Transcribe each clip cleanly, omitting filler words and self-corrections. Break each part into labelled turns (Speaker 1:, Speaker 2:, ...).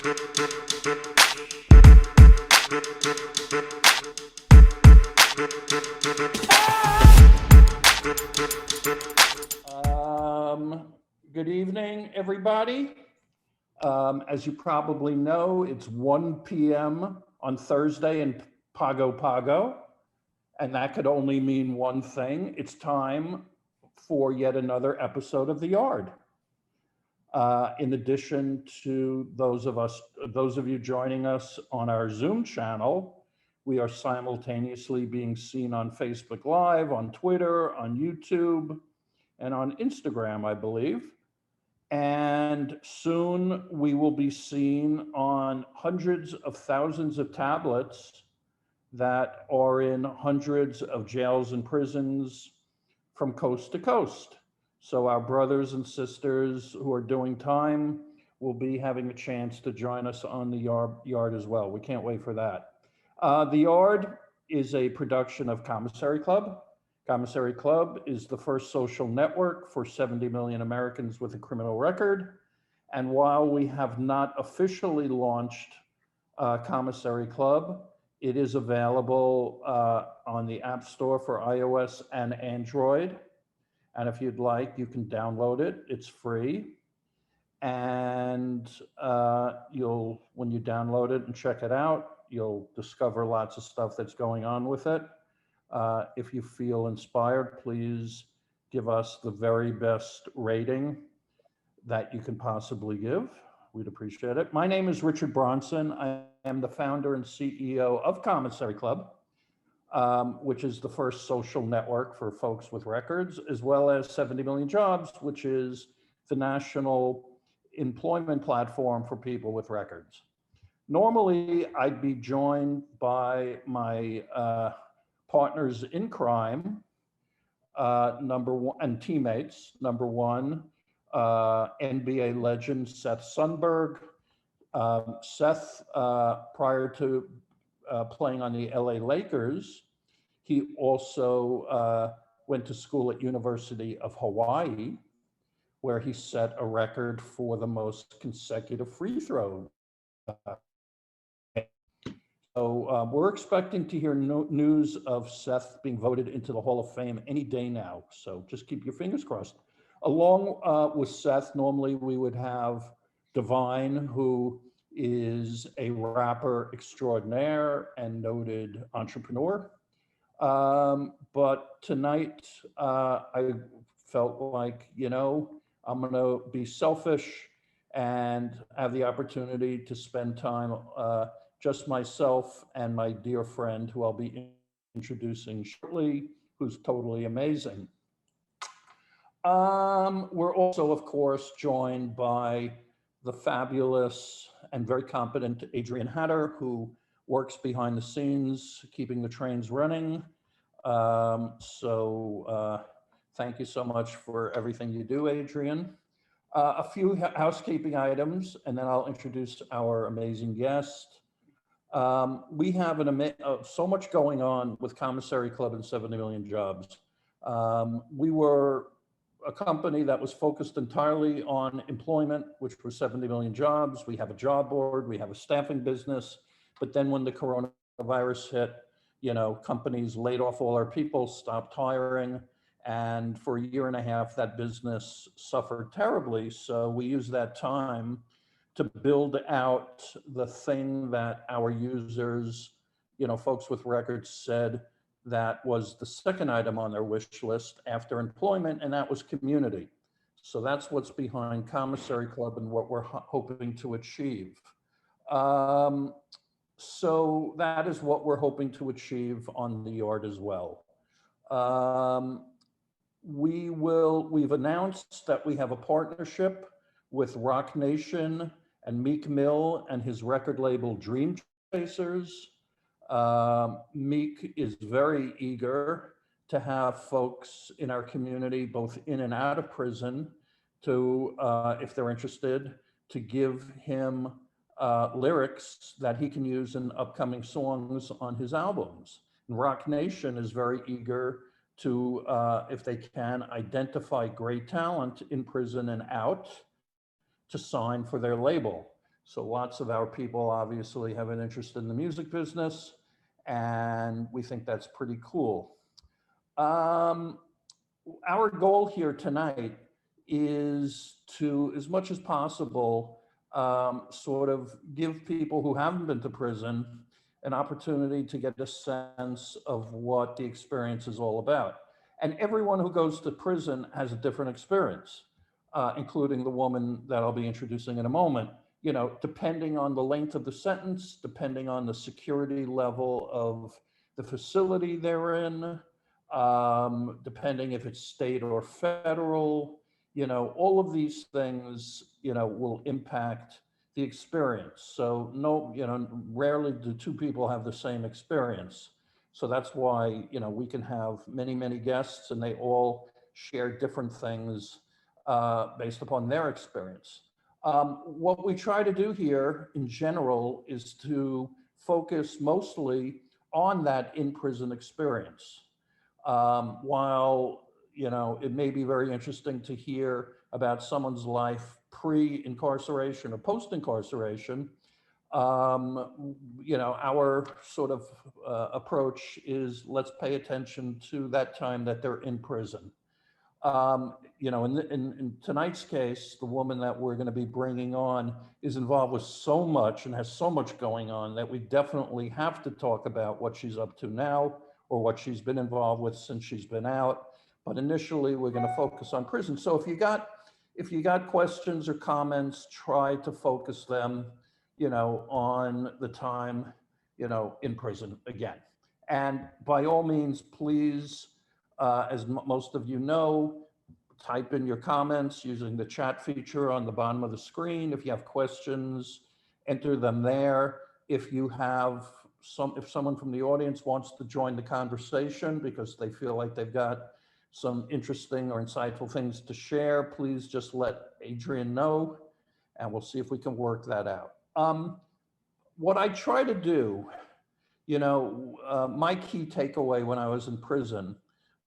Speaker 1: Good evening, everybody. As you probably know, it's 1 p.m. on Thursday in Pago Pago, and that could only mean one thing. It's time for yet another episode of The Yard. In addition to those of you joining us on our Zoom channel, we are simultaneously being seen on Facebook Live, on Twitter, on YouTube, and on Instagram, I believe. And soon we will be seen on hundreds of thousands of tablets that are in hundreds of jails and prisons from coast to coast. So our brothers and sisters who are doing time will be having a chance to join us on the yard as well. We can't wait for that. The Yard is a production of Commissary Club. Commissary Club is the first social network for 70 million Americans with a criminal record. And while we have not officially launched Commissary Club, it is available on the App Store for iOS and Android. And if you'd like, you can download it. It's free. And when you download it and check it out, you'll discover lots of stuff that's going on with it. If you feel inspired, please give us the very best rating that you can possibly give. We'd appreciate it. My name is Richard Bronson. I am the founder and CEO of Commissary Club, which is the first social network for folks with records, as well as 70 Million Jobs, which is the national employment platform for people with records. Normally, I'd be joined by my partners in crime, number one, and teammates. Number one, NBA legend Seth Sundberg. Seth, prior to playing on the LA Lakers, he also went to school at University of Hawaii, where he set a record for the most consecutive free throws. So we're expecting to hear news of Seth being voted into the Hall of Fame any day now. So just keep your fingers crossed. Along with Seth, normally we would have Divine, who is a rapper extraordinaire and noted entrepreneur. But tonight I felt like, I'm gonna be selfish and have the opportunity to spend time just myself and my dear friend, who I'll be introducing shortly, who's totally amazing. We're also, of course, joined by the fabulous and very competent Adrian Hatter, who works behind the scenes, keeping the trains running. Thank you so much for everything you do, Adrian. A few housekeeping items, and then I'll introduce our amazing guest. We have so much going on with Commissary Club and 70 Million Jobs. We were a company that was focused entirely on employment, which was 70 million jobs. We have a job board, we have a staffing business, but then when the coronavirus hit, companies laid off all our people, stopped hiring, and for a year and a half, that business suffered terribly. So we used that time to build out the thing that our users, folks with records, said that was the second item on their wish list after employment, and that was community. So that's what's behind Commissary Club and what we're hoping to achieve. So that is what we're hoping to achieve on the Yard as well. We've announced that we have a partnership with Rock Nation and Meek Mill and his record label Dream Chasers. Meek is very eager to have folks in our community, both in and out of prison, to, if they're interested, to give him lyrics that he can use in upcoming songs on his albums. And Rock Nation is very eager to, if they can, identify great talent in prison and out to sign for their label. So lots of our people obviously have an interest in the music business, and we think that's pretty cool. Our goal here tonight is to, as much as possible, sort of give people who haven't been to prison an opportunity to get a sense of what the experience is all about. And everyone who goes to prison has a different experience, including the woman that I'll be introducing in a moment. You know, depending on the length of the sentence, depending on the security level of the facility they're in, depending if it's state or federal, you know, all of these things, you know, will impact the experience. So no, you know, rarely do two people have the same experience. So that's why, you know, we can have many, many guests and they all share different things based upon their experience. What we try to do here in general is to focus mostly on that in-prison experience. While, you know, it may be very interesting to hear about someone's life pre-incarceration or post-incarceration, you know, our sort of approach is let's pay attention to that time that they're in prison. You know, in tonight's case, the woman that we're going to be bringing on is involved with so much and has so much going on that we definitely have to talk about what she's up to now or what she's been involved with since she's been out. But initially, we're going to focus on prison. So if you got questions or comments, try to focus them, you know, on the time, you know, in prison again. And by all means, please, as most of you know, type in your comments using the chat feature on the bottom of the screen. If you have questions, enter them there. If you have if someone from the audience wants to join the conversation because they feel like they've got some interesting or insightful things to share, please just let Adrian know and we'll see if we can work that out. What I try to do, you know, my key takeaway when I was in prison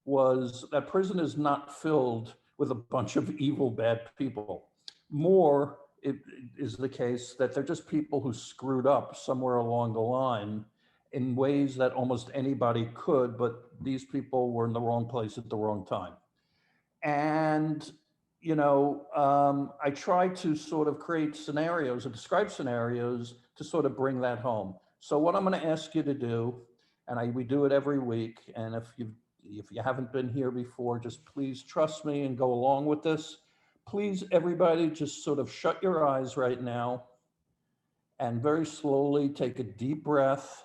Speaker 1: was that prison is not filled with a bunch of evil, bad people. More, it is the case that they're just people who screwed up somewhere along the line in ways that almost anybody could, but these people were in the wrong place at the wrong time. And, you know, I try to sort of create scenarios or describe scenarios to sort of bring that home. So what I'm going to ask you to do, and we do it every week, and if you haven't been here before, just please trust me and go along with this. Please, everybody, just sort of shut your eyes right now and very slowly take a deep breath,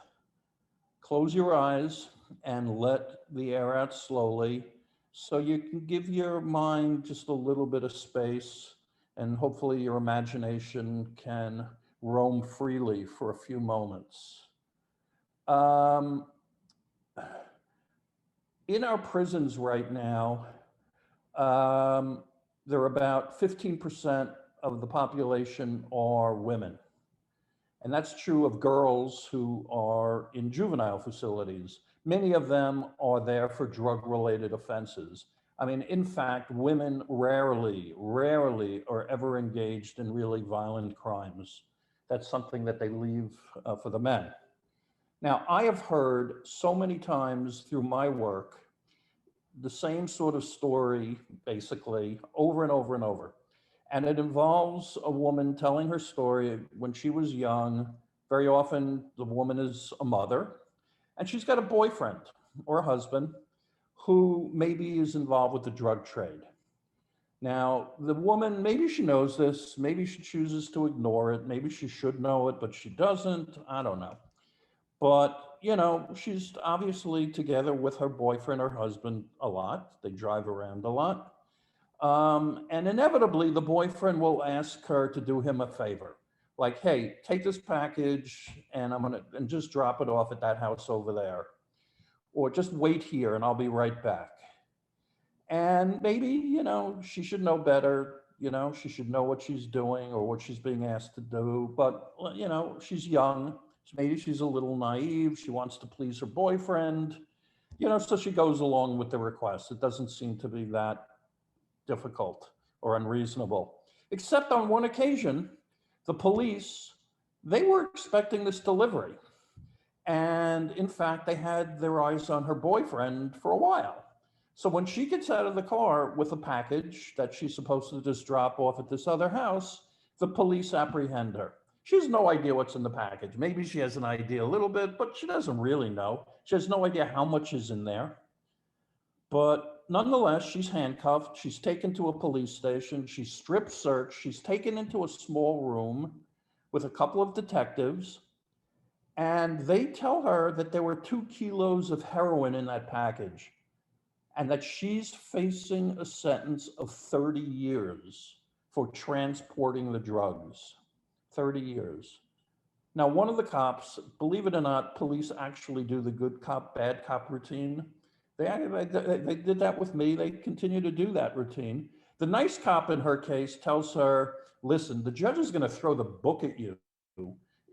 Speaker 1: close your eyes and let the air out slowly so you can give your mind just a little bit of space and hopefully your imagination can roam freely for a few moments. In our prisons right now, there are about 15% of the population are women. And that's true of girls who are in juvenile facilities. Many of them are there for drug-related offenses. I mean, in fact, women rarely are ever engaged in really violent crimes. That's something that they leave for the men. Now, I have heard so many times through my work the same sort of story, basically, over and over and over. And it involves a woman telling her story when she was young. Very often, the woman is a mother, and she's got a boyfriend or a husband who maybe is involved with the drug trade. Now, the woman, maybe she knows this, maybe she chooses to ignore it, maybe she should know it, but she doesn't, I don't know. But, you know, she's obviously together with her boyfriend or husband a lot. They drive around a lot. And inevitably, the boyfriend will ask her to do him a favor. Like, hey, take this package and and just drop it off at that house over there. Or just wait here and I'll be right back. And maybe, you know, she should know better. You know, she should know what she's doing or what she's being asked to do. But, you know, she's young. Maybe she's a little naive. She wants to please her boyfriend. You know, so she goes along with the request. It doesn't seem to be that difficult or unreasonable. Except on one occasion, The police, they were expecting this delivery. And in fact, they had their eyes on her boyfriend for a while. So when she gets out of the car with a package that she's supposed to just drop off at this other house, the police apprehend her. She has no idea what's in the package. Maybe she has an idea a little bit, but she doesn't really know. She has no idea how much is in there. But nonetheless, she's handcuffed. She's taken to a police station. She's strip searched. She's taken into a small room with a couple of detectives. And they tell her that there were 2 kilos of heroin in that package and that she's facing a sentence of 30 years for transporting the drugs. 30 years. Now, one of the cops, believe it or not, police actually do the good cop, bad cop routine. They did that with me. They continue to do that routine. The nice cop in her case tells her, listen, the judge is going to throw the book at you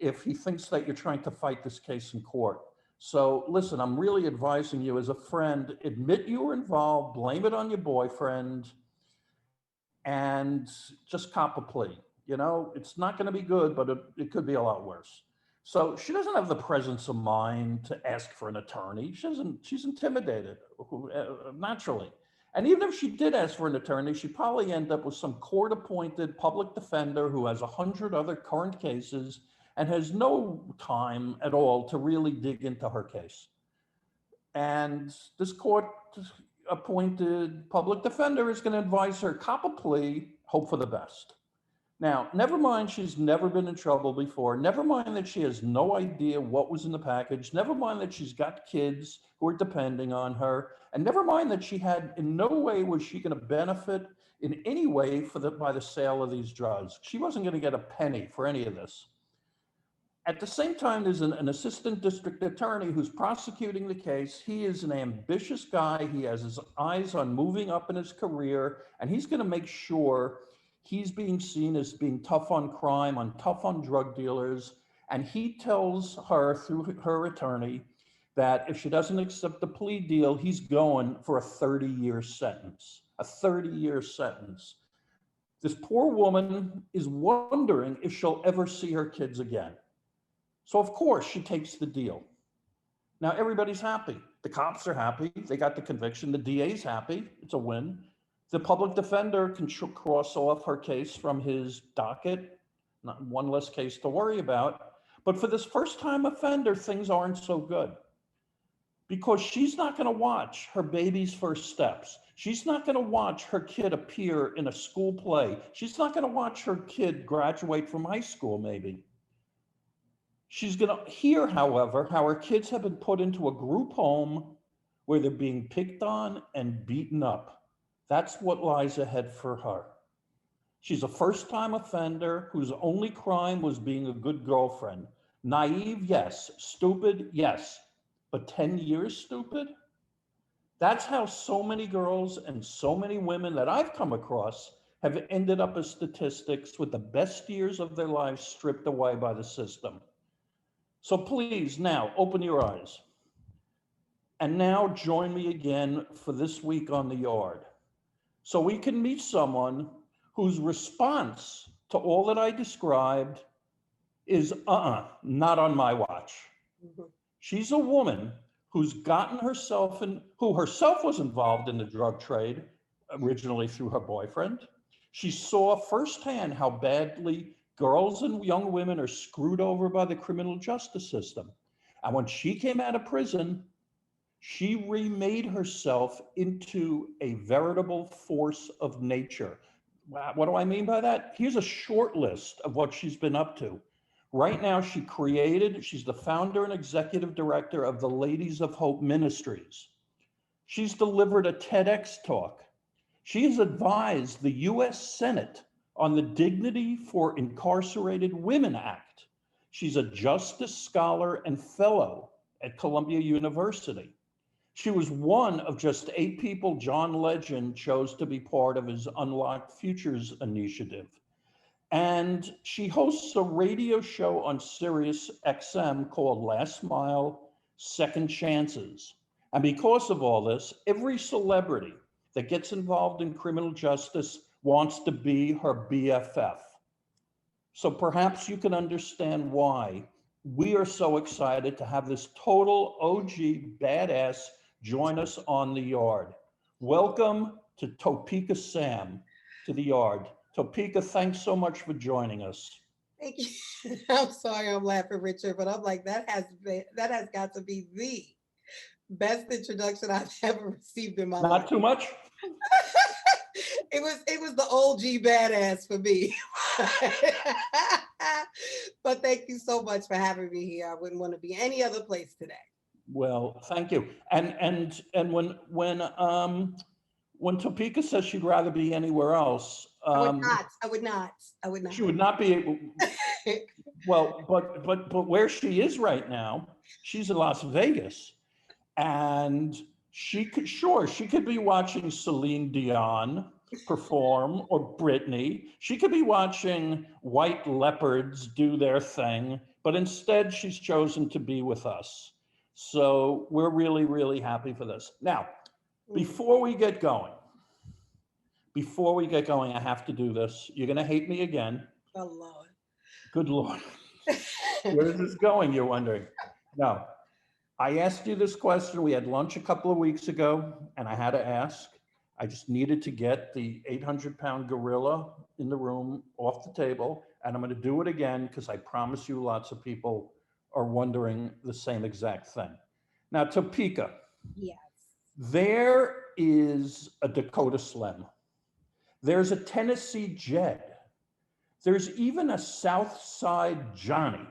Speaker 1: if he thinks that you're trying to fight this case in court. So listen, I'm really advising you as a friend, admit you were involved, blame it on your boyfriend, and just cop a plea. You know, it's not going to be good, but it could be a lot worse. So she doesn't have the presence of mind to ask for an attorney. She's intimidated naturally. And even if she did ask for an attorney, she'd probably end up with some court-appointed public defender who has 100 other current cases and has no time at all to really dig into her case. And this court-appointed public defender is going to advise her, cop a plea, hope for the best. Now, never mind she's never been in trouble before, never mind that she has no idea what was in the package, never mind that she's got kids who are depending on her, and never mind that she had, in no way was she going to benefit in any way by the sale of these drugs. She wasn't going to get a penny for any of this. At the same time, there's an assistant district attorney who's prosecuting the case. He is an ambitious guy. He has his eyes on moving up in his career, and he's going to make sure he's being seen as being tough on crime, tough on drug dealers. And he tells her through her attorney that if she doesn't accept the plea deal, he's going for a 30-year sentence, a 30-year sentence. This poor woman is wondering if she'll ever see her kids again. So of course she takes the deal. Now everybody's happy. The cops are happy. They got the conviction. The DA's happy. It's a win. The public defender can cross off her case from his docket. Not one less case to worry about. But for this first-time offender, things aren't so good. Because she's not going to watch her baby's first steps. She's not going to watch her kid appear in a school play. She's not going to watch her kid graduate from high school, maybe. She's going to hear, however, how her kids have been put into a group home where they're being picked on and beaten up. That's what lies ahead for her. She's a first-time offender whose only crime was being a good girlfriend. Naive, yes. Stupid, yes. But 10 years stupid? That's how so many girls and so many women that I've come across have ended up as statistics with the best years of their lives stripped away by the system. So please now open your eyes. And now join me again for this week on the yard. So we can meet someone whose response to all that I described is, not on my watch. Mm-hmm. She's a woman who's gotten herself who herself was involved in the drug trade, originally through her boyfriend. She saw firsthand how badly girls and young women are screwed over by the criminal justice system. And when she came out of prison, she remade herself into a veritable force of nature. What do I mean by that? Here's a short list of what she's been up to. Right now, she's the founder and executive director of the Ladies of Hope Ministries. She's delivered a TEDx talk. She has advised the US Senate on the Dignity for Incarcerated Women Act. She's a justice scholar and fellow at Columbia University. She was one of just 8 people John Legend chose to be part of his Unlocked Futures initiative. And she hosts a radio show on Sirius XM called Last Mile, Second Chances. And because of all this, every celebrity that gets involved in criminal justice wants to be her BFF. So perhaps you can understand why we are so excited to have this total OG badass join us on the yard. Welcome to Topeka Sam to the yard. Topeka, thanks so much for joining us.
Speaker 2: Thank you. I'm sorry I'm laughing, Richard, but I'm like, that has got to be the best introduction I've ever received in my life.
Speaker 1: Not too much?
Speaker 2: It was the OG badass for me. But thank you so much for having me here. I wouldn't want to be any other place today.
Speaker 1: Well, thank you. And when Topeka says she'd rather be anywhere else,
Speaker 2: I would not. I would not. I would not.
Speaker 1: she would not be able. Well, but where she is right now, she's in Las Vegas, and she could be watching Celine Dion perform or Britney. She could be watching White Leopards do their thing, but instead she's chosen to be with us. So we're really, really happy for this. Now, before we get going, I have to do this. You're going to hate me again.
Speaker 2: Oh, Lord.
Speaker 1: Good Lord. Where is this going, you're wondering? No. I asked you this question. We had lunch a couple of weeks ago, and I had to ask. I just needed to get the 800-pound gorilla in the room off the table, and I'm going to do it again because I promise you lots of people are wondering the same exact thing. Now, Topeka.
Speaker 2: Yes.
Speaker 1: There is a Dakota Slim. There's a Tennessee Jed. There's even a South Side Johnny.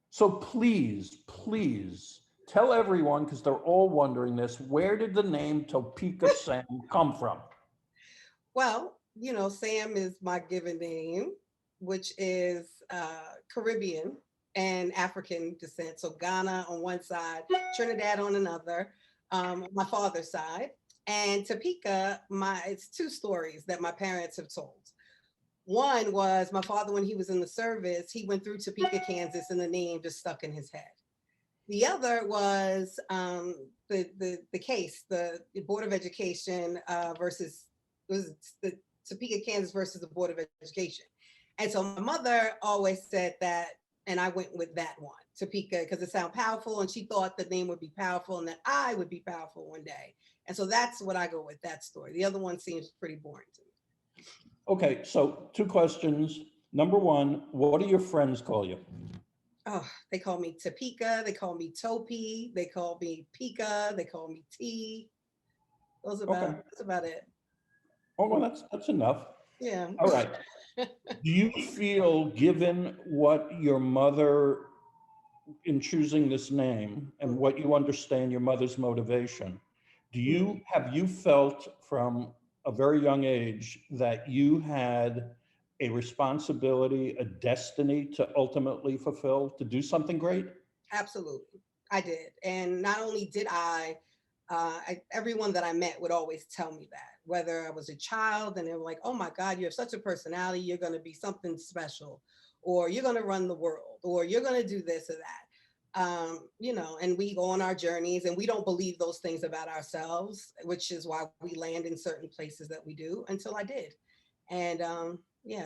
Speaker 1: So please, please tell everyone, because they're all wondering this, where did the name Topeka Sam come from?
Speaker 2: Well, Sam is my given name, which is Caribbean and African descent. So Ghana on one side, Trinidad on another, my father's side. And Topeka, it's two stories that my parents have told. One was my father, when he was in the service, he went through Topeka, Kansas, and the name just stuck in his head. The other was the case, the Board of Education versus, it was the Topeka, Kansas versus the Board of Education. And so my mother always said that, and I went with that one, Topeka, because it sounded powerful, and she thought the name would be powerful and that I would be powerful one day. And so that's what I go with, that story. The other one seems pretty boring to me.
Speaker 1: Okay, so two questions. Number one, what do your friends call you?
Speaker 2: Oh, they call me Topeka, they call me Topi, they call me Pika, they call me T. That's about it.
Speaker 1: Oh, well, that's enough.
Speaker 2: Yeah.
Speaker 1: All right. Do you feel, given what your mother, in choosing this name and what you understand your mother's motivation, have you felt from a very young age that you had a responsibility, a destiny to ultimately fulfill, to do something great?
Speaker 2: Absolutely, I did. And not only did everyone that I met would always tell me that, whether I was a child and they were like, oh my God, you have such a personality, you're going to be something special, or you're going to run the world, or you're going to do this or that. And we go on our journeys and we don't believe those things about ourselves, which is why we land in certain places that we do, until I did. And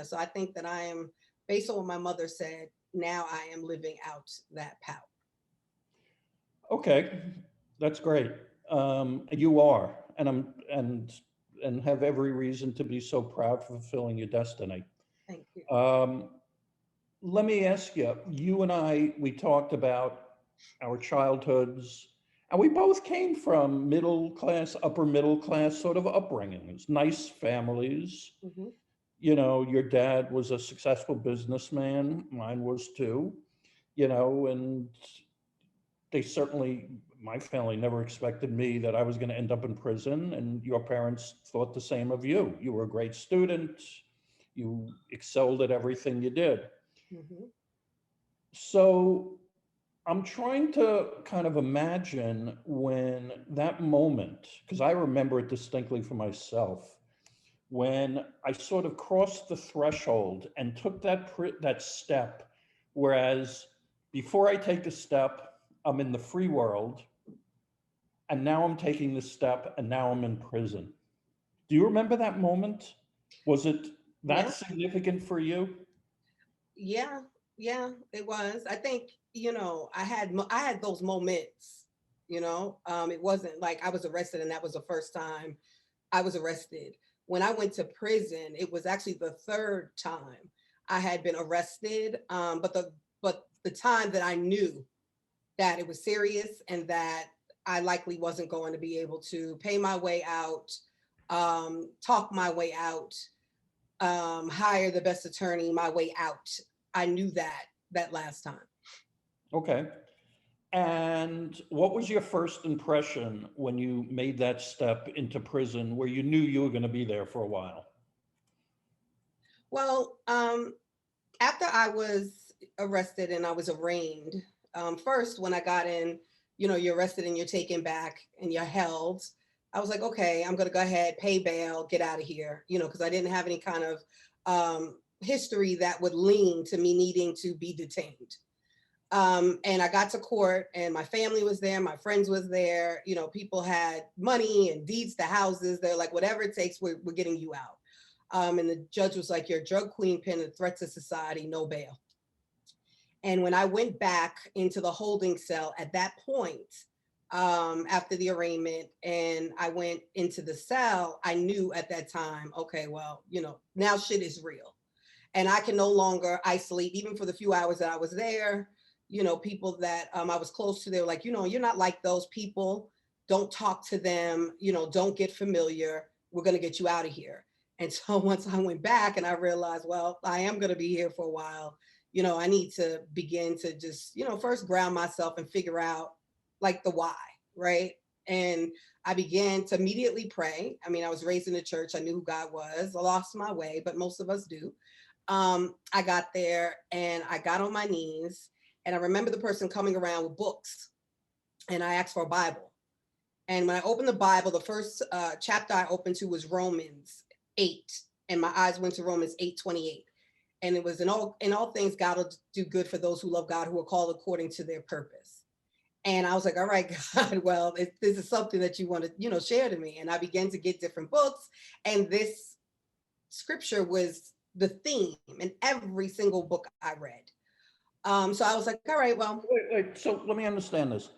Speaker 2: so I think that I am, based on what my mother said, now I am living out that power.
Speaker 1: Okay, that's great. You are, and have every reason to be so proud for fulfilling your destiny.
Speaker 2: Thank you.
Speaker 1: Let me ask you, you and I, we talked about our childhoods, and we both came from middle class, upper middle class sort of upbringings, nice families.
Speaker 2: Mm-hmm.
Speaker 1: Your dad was a successful businessman, mine was too, and my family never expected me that I was going to end up in prison, and your parents thought the same of you. You were a great student, you excelled at everything you did.
Speaker 2: Mm-hmm.
Speaker 1: So I'm trying to kind of imagine when that moment, because I remember it distinctly for myself, when I sort of crossed the threshold and took that step, whereas before I take a step, I'm in the free world, and now I'm taking the step, and now I'm in prison. Do you remember that moment? Was it that significant for you?
Speaker 2: Yeah, yeah, it was. I think, I had those moments, it wasn't like I was arrested and that was the first time I was arrested. When I went to prison, it was actually the third time I had been arrested. But the time that I knew that it was serious and that I likely wasn't going to be able to pay my way out, talk my way out, hire the best attorney my way out. I knew that last time.
Speaker 1: Okay. And what was your first impression when you made that step into prison where you knew you were going to be there for a while?
Speaker 2: Well, after I was arrested and I was arraigned, first when I got in, you're arrested and you're taken back and you're held. I was like, okay, I'm gonna go ahead, pay bail, get out of here, because I didn't have any kind of history that would lean to me needing to be detained. And I got to court and my family was there, my friends was there, people had money and deeds to houses. They're like, whatever it takes, we're getting you out. And the judge was like, you're a drug queen pin, a threat to society, no bail. And when I went back into the holding cell at that point, after the arraignment, and I went into the cell, I knew at that time, okay, well, now shit is real. And I can no longer isolate, even for the few hours that I was there, people that I was close to, they were like, you're not like those people. Don't talk to them, don't get familiar. We're going to get you out of here. And so once I went back and I realized, well, I am going to be here for a while, I need to begin to just, first ground myself and figure out like the why, right? And I began to immediately pray. I mean, I was raised in the church. I knew who God was. I lost my way, but most of us do. I got there and I got on my knees and I remember the person coming around with books and I asked for a Bible. And when I opened the Bible, the first chapter I opened to was Romans 8. And my eyes went to Romans 8:28. And it was in all things, God will do good for those who love God, who are called according to their purpose. And I was like, all right, God, well, this is something that you want to, share to me. And I began to get different books. And this scripture was the theme in every single book I read. So I was like, all right, well.
Speaker 1: Wait, so let me understand this.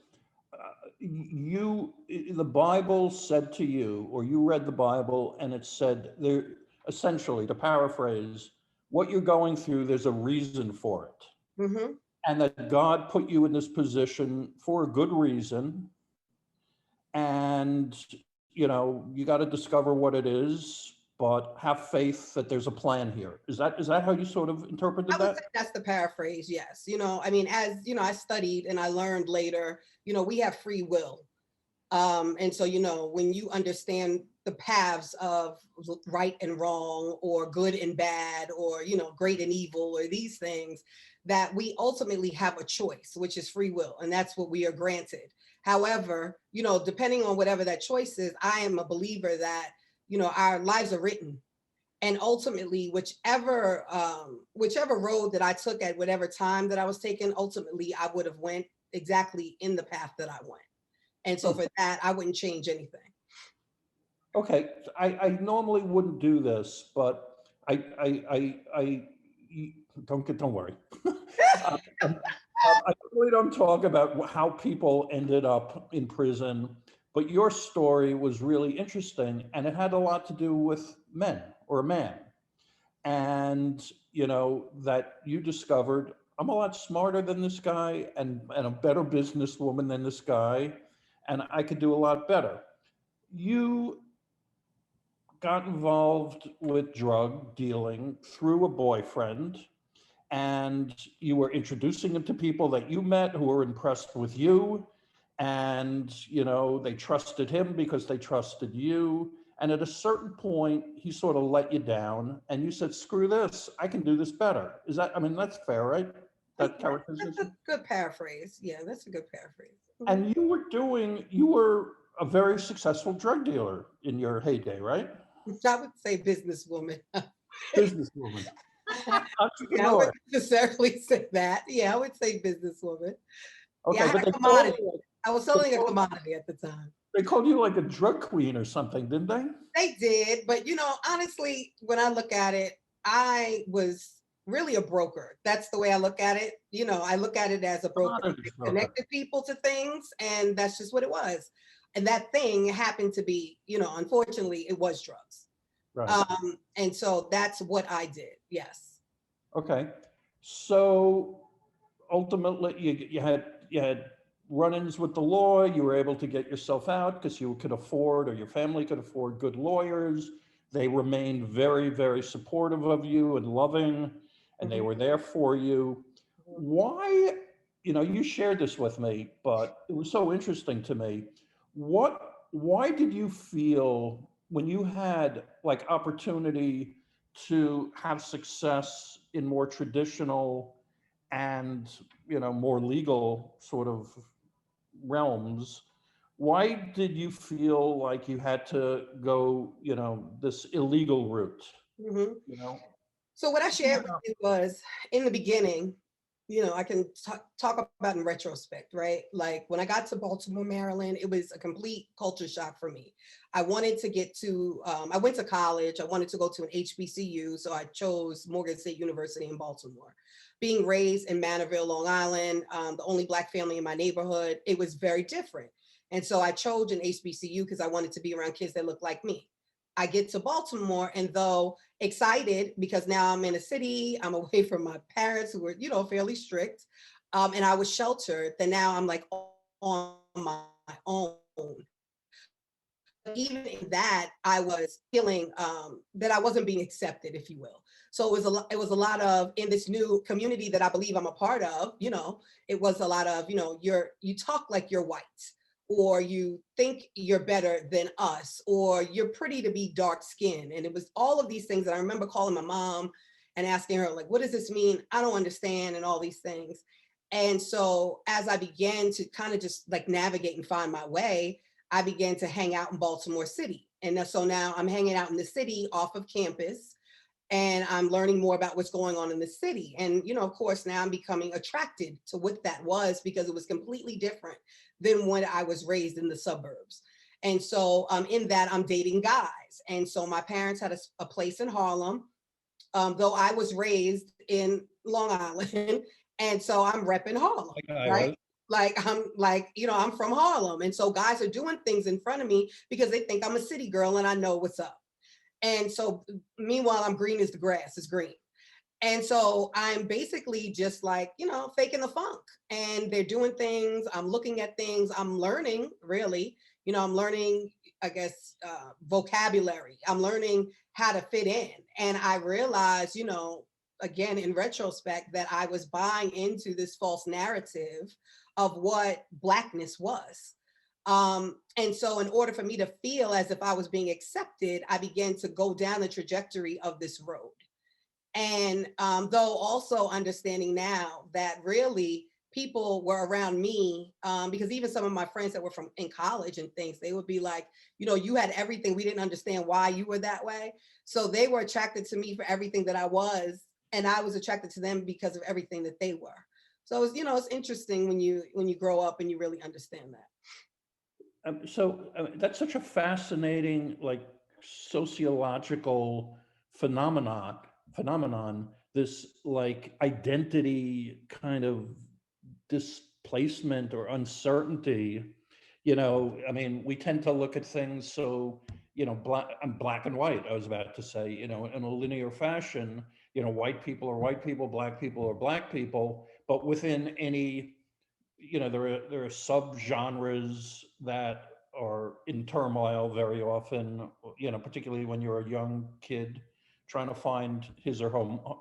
Speaker 1: The Bible said to you, or you read the Bible and it said there, essentially, to paraphrase, what you're going through, there's a reason for it.
Speaker 2: Mm-hmm.
Speaker 1: And that God put you in this position for a good reason. And, you got to discover what it is, but have faith that there's a plan here. Is that how you sort of interpreted
Speaker 2: I would
Speaker 1: that?
Speaker 2: say that's the paraphrase, yes. I mean, as I studied and I learned later, we have free will. And so, when you understand the paths of right and wrong or good and bad or, great and evil or these things, that we ultimately have a choice, which is free will. And that's what we are granted. However, depending on whatever that choice is, I am a believer that, our lives are written. And ultimately, whichever road that I took at whatever time that I was taking, ultimately, I would have went exactly in the path that I went. And so for that, I wouldn't change anything.
Speaker 1: Okay, I normally wouldn't do this, but I don't worry. I really don't talk about how people ended up in prison, but your story was really interesting, and it had a lot to do with men or a man, and that you discovered I'm a lot smarter than this guy and a better businesswoman than this guy, and I could do a lot better. You got involved with drug dealing through a boyfriend, and you were introducing him to people that you met who were impressed with you, and they trusted him because they trusted you, and at a certain point he sort of let you down and you said, screw this, I can do this better. That's fair, right? That characterization?
Speaker 2: That's a good paraphrase. Yeah, that's a good paraphrase.
Speaker 1: And you were a very successful drug dealer in your heyday, right?
Speaker 2: I would say businesswoman.
Speaker 1: Businesswoman.
Speaker 2: Yeah, I
Speaker 1: Entrepreneur.
Speaker 2: wouldn't necessarily say that. Yeah, I would say businesswoman.
Speaker 1: Okay,
Speaker 2: Yeah, I had
Speaker 1: but
Speaker 2: a commodity. I was selling a commodity at the time.
Speaker 1: they called you like a drug queen or something, didn't they?
Speaker 2: They did, but honestly, when I look at it, I was really a broker. That's the way I look at it. You know, I look at it as a broker. I
Speaker 1: Commodities broker.
Speaker 2: connected people to things, and that's just what it was. And that thing happened to be, you know, unfortunately, it was drugs.
Speaker 1: Right.
Speaker 2: And so that's what I did. Yes.
Speaker 1: Okay. So ultimately, you had run-ins with the law. You were able to get yourself out because you could afford, or your family could afford, good lawyers. They remained very, very supportive of you and loving, and they
Speaker 2: Mhm.
Speaker 1: were there for you. Why, you shared this with me, but it was so interesting to me. Why did you feel when you had like opportunity to have success in more traditional and more legal sort of realms, why did you feel like you had to go this illegal route?
Speaker 2: Mhm.
Speaker 1: you know
Speaker 2: So what I shared with you was in the beginning, you know, I can talk about in retrospect, right? Like when I got to Baltimore, Maryland, it was a complete culture shock for me. I wanted to get to, I went to college. I wanted to go to an HBCU. So I chose Morgan State University in Baltimore. Being raised in Manorville, Long Island, the only Black family in my neighborhood, it was very different. And so I chose an HBCU because I wanted to be around kids that looked like me. I get to Baltimore, and though excited because now I'm in a city, I'm away from my parents who were, you know, fairly strict, and I was sheltered, then now I'm like on my own. Even in that, I was feeling that I wasn't being accepted, if you will. So it was a lot of, in this new community that I believe I'm a part of, you know, it was a lot of, you know, you talk like you're white, or you think you're better than us, or you're pretty to be dark skinned. And it was all of these things that I remember calling my mom and asking her, like, what does this mean? I don't understand, and all these things. And so as I began to kind of just like navigate and find my way, I began to hang out in Baltimore City. And so now I'm hanging out in the city off of campus, and I'm learning more about what's going on in the city. And, you know, of course, now I'm becoming attracted to what that was, because it was completely different than when I was raised in the suburbs. And so in that, I'm dating guys. And so my parents had a place in Harlem, though I was raised in Long Island. And so I'm repping Harlem,
Speaker 1: Like I
Speaker 2: right?
Speaker 1: was.
Speaker 2: Like I'm like, you know, I'm from Harlem. And so guys are doing things in front of me because they think I'm a city girl and I know what's up. And so meanwhile, I'm green as the grass is green. And so I'm basically just like, you know, faking the funk. And they're doing things, I'm looking at things, I'm learning really, you know, I'm learning, I guess, vocabulary. I'm learning how to fit in. And I realized, you know, again, in retrospect, that I was buying into this false narrative of what Blackness was. And so in order for me to feel as if I was being accepted, I began to go down the trajectory of this road. And though also understanding now that really people were around me, because even some of my friends that were from in college and things, they would be like, you know, you had everything. We didn't understand why you were that way. So they were attracted to me for everything that I was, and I was attracted to them because of everything that they were. So it's, you know, it's interesting when you grow up and you really understand that.
Speaker 1: That's such a fascinating, like, sociological phenomenon. This like identity kind of displacement or uncertainty. I mean, we tend to look at things so black and white. I was about to say, in a linear fashion. White people are white people, black people are black people, but within any there are subgenres that are in turmoil very often, particularly when you're a young kid trying to find his or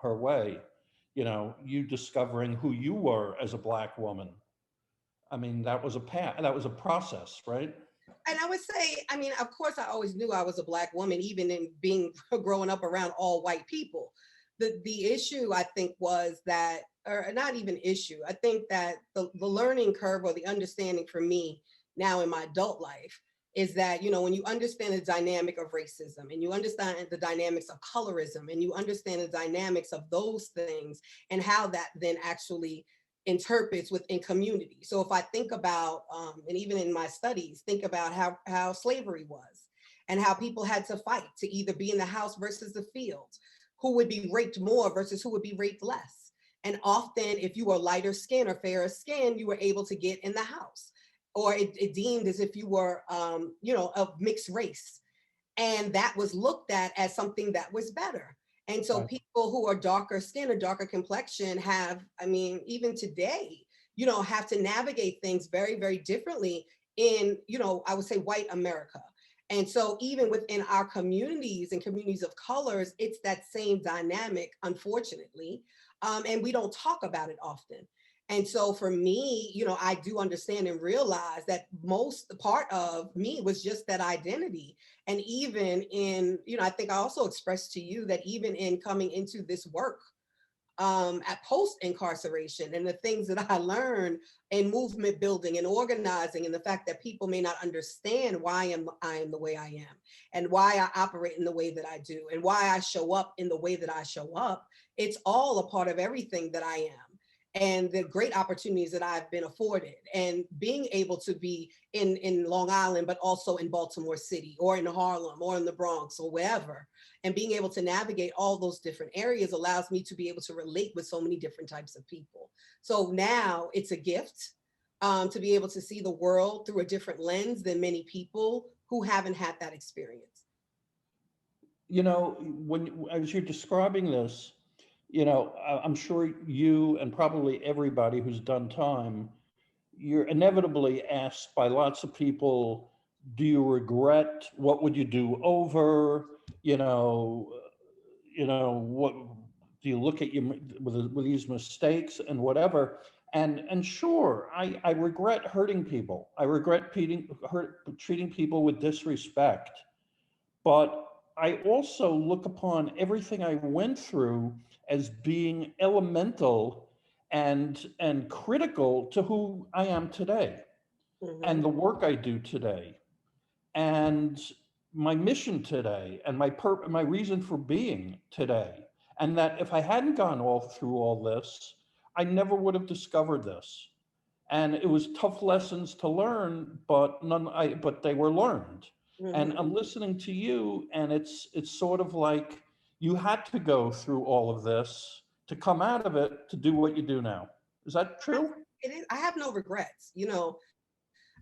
Speaker 1: her way, you discovering who you were as a black woman. I mean, that was a path, that was a process, right?
Speaker 2: And I would say, I mean, of course, I always knew I was a black woman, even in being growing up around all white people. The issue I think was that, or not even issue, I think that the learning curve or the understanding for me now in my adult life is that, you know, when you understand the dynamic of racism, and you understand the dynamics of colorism, and you understand the dynamics of those things, and how that then actually interprets within community. So if I think about, and even in my studies, think about how slavery was, and how people had to fight to either be in the house versus the field. who would be raped more versus who would be raped less. And often, if you were lighter skin or fairer skin, you were able to get in the house, or it deemed as if you were, of mixed race. And that was looked at as something that was better. And so
Speaker 1: Right.
Speaker 2: people who are darker skin or darker complexion have, even today, have to navigate things very, very differently in, I would say white America. And so even within our communities and communities of colors, it's that same dynamic, unfortunately. And we don't talk about it often. And so for me, I do understand and realize that most part of me was just that identity. And even in, I think I also expressed to you that even in coming into this work, at post incarceration, and the things that I learned in movement building and organizing, and the fact that people may not understand why I am the way I am, and why I operate in the way that I do, and why I show up in the way that I show up. It's all a part of everything that I am, and the great opportunities that I've been afforded, and being able to be in Long Island, but also in Baltimore City or in Harlem or in the Bronx or wherever, and being able to navigate all those different areas allows me to be able to relate with so many different types of people. So now it's a gift, to be able to see the world through a different lens than many people who haven't had that experience.
Speaker 1: As you're describing this, I'm sure you and probably everybody who's done time, you're inevitably asked by lots of people, do you regret? What would you do over? What do you look at you with these mistakes and whatever? And sure, I regret hurting people. I regret treating people with disrespect. But I also look upon everything I went through as being elemental and critical to who I am today and
Speaker 2: Mhm.
Speaker 1: the work I do today and my mission today and my reason for being today. And that if I hadn't gone all through all this, I never would have discovered this. And it was tough lessons to learn, but they were learned. And
Speaker 2: Mhm.
Speaker 1: I'm listening to you, and it's sort of like you had to go through all of this to come out of it to do what you do now. Is that true?
Speaker 2: It is. I have no regrets.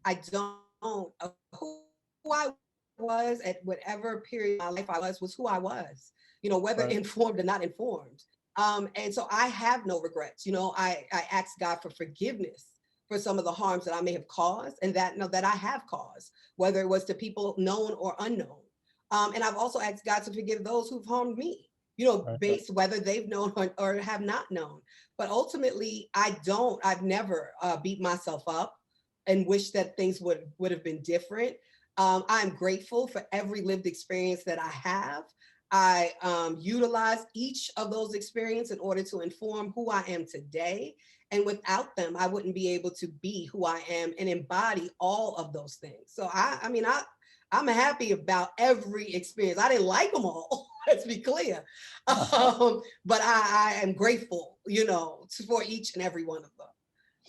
Speaker 2: I don't. Who I was at whatever period of my life I was who I was. Whether
Speaker 1: Right.
Speaker 2: informed or not informed. And so I have no regrets. I ask God for forgiveness for some of the harms that I may have caused, and that I have caused, whether it was to people known or unknown. And I've also asked God to forgive those who've harmed me.
Speaker 1: Right.
Speaker 2: Based whether they've known or have not known. But ultimately, I've never beat myself up and wish that things would have been different. I'm grateful for every lived experience that I have. I utilize each of those experiences in order to inform who I am today. And without them, I wouldn't be able to be who I am and embody all of those things. So I'm happy about every experience. I didn't like them all. Let's be clear. But I am grateful, for each and every one of them.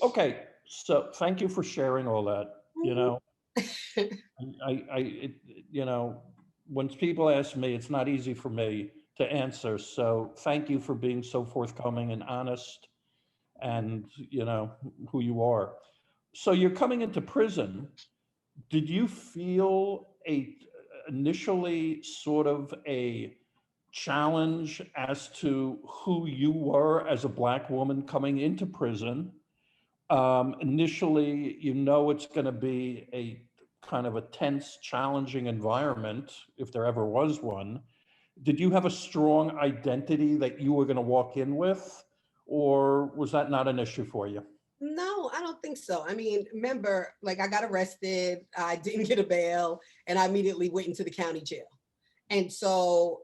Speaker 1: Okay. So thank you for sharing all that. You
Speaker 2: Mhm.
Speaker 1: know, you know, when people ask me, it's not easy for me to answer. So thank you for being so forthcoming and honest and, who you are. So you're coming into prison. Did you feel initially sort of a challenge as to who you were as a Black woman coming into prison? Initially, it's going to be a kind of a tense, challenging environment, if there ever was one. Did you have a strong identity that you were going to walk in with, or was that not an issue for you?
Speaker 2: No, I don't think so. Remember, like I got arrested, I didn't get a bail, and I immediately went into the county jail. And so,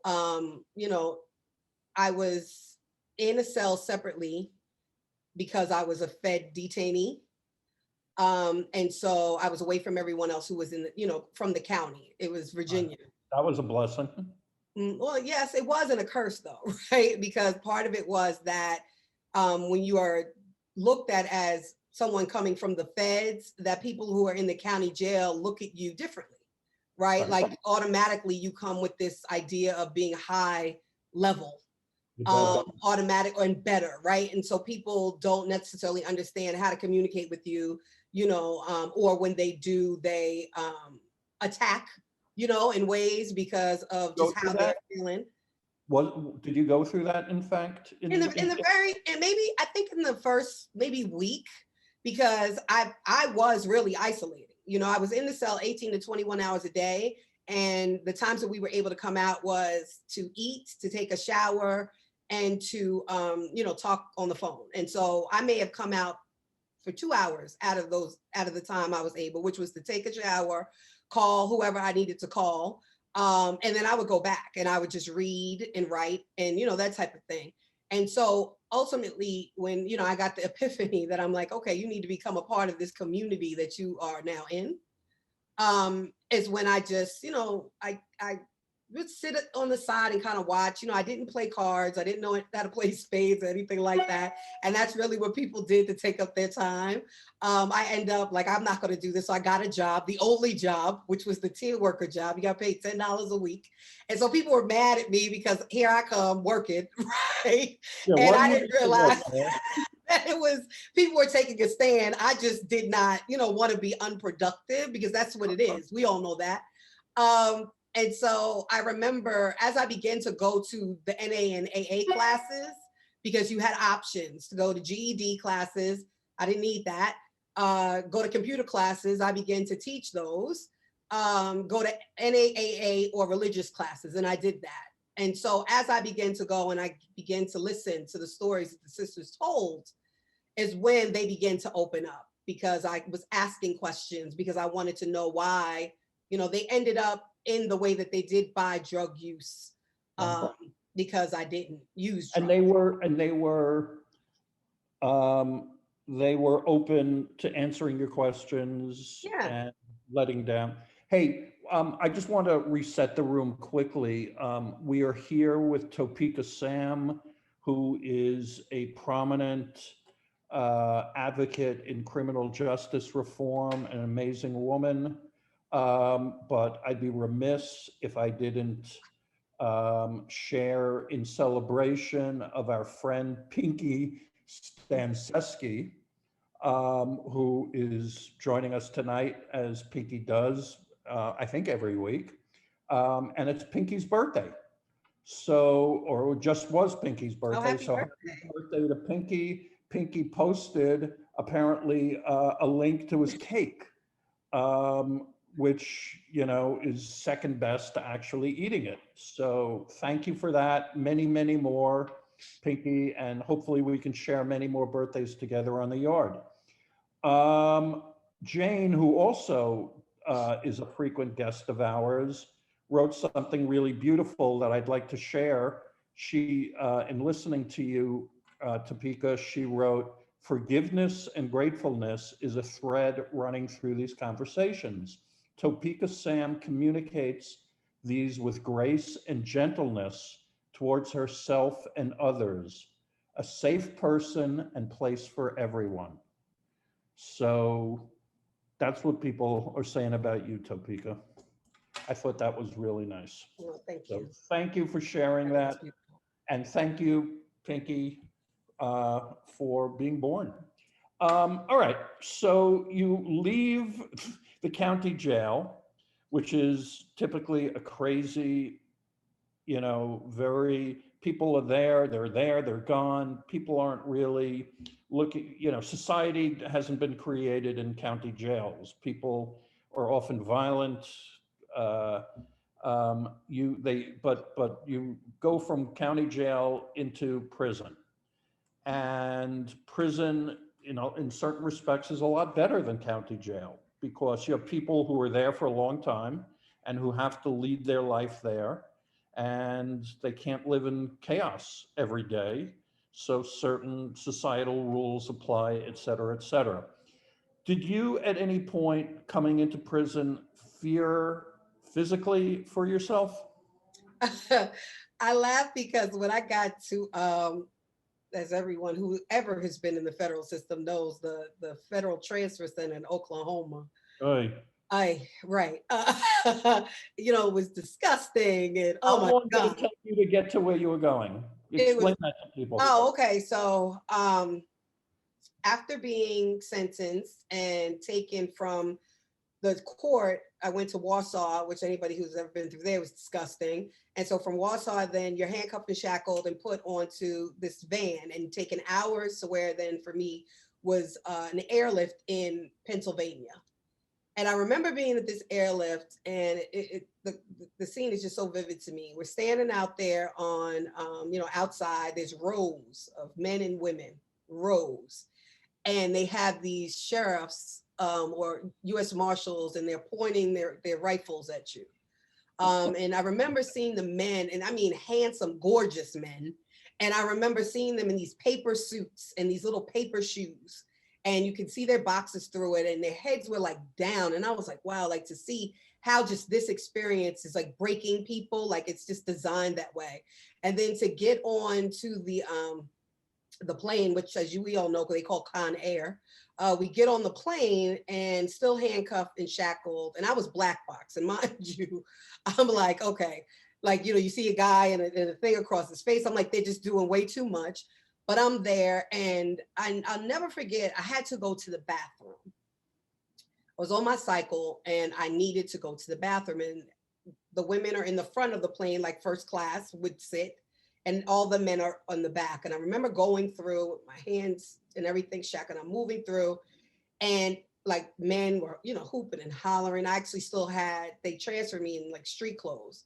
Speaker 2: I was in a cell separately because I was a Fed detainee. And so I was away from everyone else who was from the county. It was
Speaker 1: Right.
Speaker 2: Virginia.
Speaker 1: That was a blessing.
Speaker 2: Well, yes, it wasn't a curse though, right? Because part of it was that when you are looked at as someone coming from the feds, that people who are in the county jail look at you differently, right?
Speaker 1: Right.
Speaker 2: Like automatically you come with this idea of being high level. automatic or better, right? And so people don't necessarily understand how to communicate with you, or when they do, they attack, in ways because of just how they're feeling.
Speaker 1: Did you go through that, in fact?
Speaker 2: And maybe I think in the first maybe week, because I was really isolated. I was in the cell 18 to 21 hours a day. And the times that we were able to come out was to eat, to take a shower, and to, talk on the phone. And so I may have come out for 2 hours out of the time I was able, which was to take a shower, call whoever I needed to call. And then I would go back and I would just read and write and, that type of thing. And so ultimately, when, I got the epiphany that I'm like, okay, you need to become a part of this community that you are now in, is when I just, I would sit on the side and kind of watch. I didn't play cards. I didn't know how to play spades or anything like that. And that's really what people did to take up their time. I end up like, I'm not going to do this. So I got a job, the only job, which was the tier worker job. You got paid $10 a week. And so people were mad at me because here I come working, right? Yeah, and I didn't realize that people were taking a stand. I just did not, want to be unproductive, because that's what it is. We all know that. And so I remember as I began to go to the NA and AA classes, because you had options to go to GED classes. I didn't need that. Go to computer classes. I began to teach those. Go to NAAA or religious classes. And I did that. And so as I began to go and I began to listen to the stories that the sisters told, is when they began to open up, because I was asking questions, because I wanted to know why, they ended up in the way that they did by drug use, because I didn't use drugs.
Speaker 1: And they were open to answering your questions, and letting down. Hey, I just want to reset the room quickly. We are here with Topeka Sam, who is a prominent advocate in criminal justice reform, an amazing woman. But I'd be remiss if I didn't share in celebration of our friend Pinky Stanseski, who is joining us tonight, as Pinky does, I think every week. And it's Pinky's birthday. So, or it just was Pinky's birthday. Happy birthday to Pinky. Pinky posted apparently a link to his cake, which, is second best to actually eating it. So thank you for that. Many, many more, Pinky, and hopefully we can share many more birthdays together on the yard. Jane, who also is a frequent guest of ours, wrote something really beautiful that I'd like to share. She, in listening to you, Topeka, she wrote, "Forgiveness and gratefulness is a thread running through these conversations. Topeka Sam communicates these with grace and gentleness towards herself and others, a safe person and place for everyone." So that's what people are saying about you, Topeka. I thought that was really nice.
Speaker 2: Well, thank you.
Speaker 1: So thank you for sharing that. And thank you, Pinky, for being born. All right, so you leave the county jail, which is typically a crazy, people are there, they're gone. People aren't really looking, society hasn't been created in county jails. People are often violent. But you go from county jail into prison. And prison, in certain respects is a lot better than county jail, because you have people who are there for a long time and who have to lead their life there, and they can't live in chaos every day. So certain societal rules apply, et cetera, et cetera. Did you at any point coming into prison fear physically for yourself?
Speaker 2: I laugh because when I got to, as everyone who ever has been in the federal system knows, the federal transfer center in Oklahoma. Right. It was disgusting. And
Speaker 1: how long did it take you to get to where you were going? Explain that to people.
Speaker 2: Oh, okay. So after being sentenced and taken from the court, I went to Warsaw, which anybody who's ever been through there was disgusting. And so from Warsaw, then you're handcuffed and shackled and put onto this van and taken hours to where then for me was an airlift in Pennsylvania. And I remember being at this airlift, and the scene is just so vivid to me. We're standing out there on, outside. There's rows of men and women, rows, and they have these sheriffs or U.S. Marshals, and they're pointing their rifles at you. And I remember seeing the men, and I mean handsome, gorgeous men. And I remember seeing them in these paper suits and these little paper shoes. And you could see their boxes through it, and their heads were like down. And I was like, wow, like to see how just this experience is like breaking people, like it's just designed that way. And then to get on to the plane, which as we all know, they call Con Air. We get on the plane and still handcuffed and shackled. And I was black box. And mind you, I'm like, okay, like, you see a guy and a thing across his face. I'm like, they're just doing way too much. But I'm there, and I'll never forget, I had to go to the bathroom. I was on my cycle and I needed to go to the bathroom, and the women are in the front of the plane, like first class would sit, and all the men are on the back. And I remember going through with my hands and everything shackled, I'm moving through, and like men were, hooping and hollering. I actually still they transferred me in like street clothes.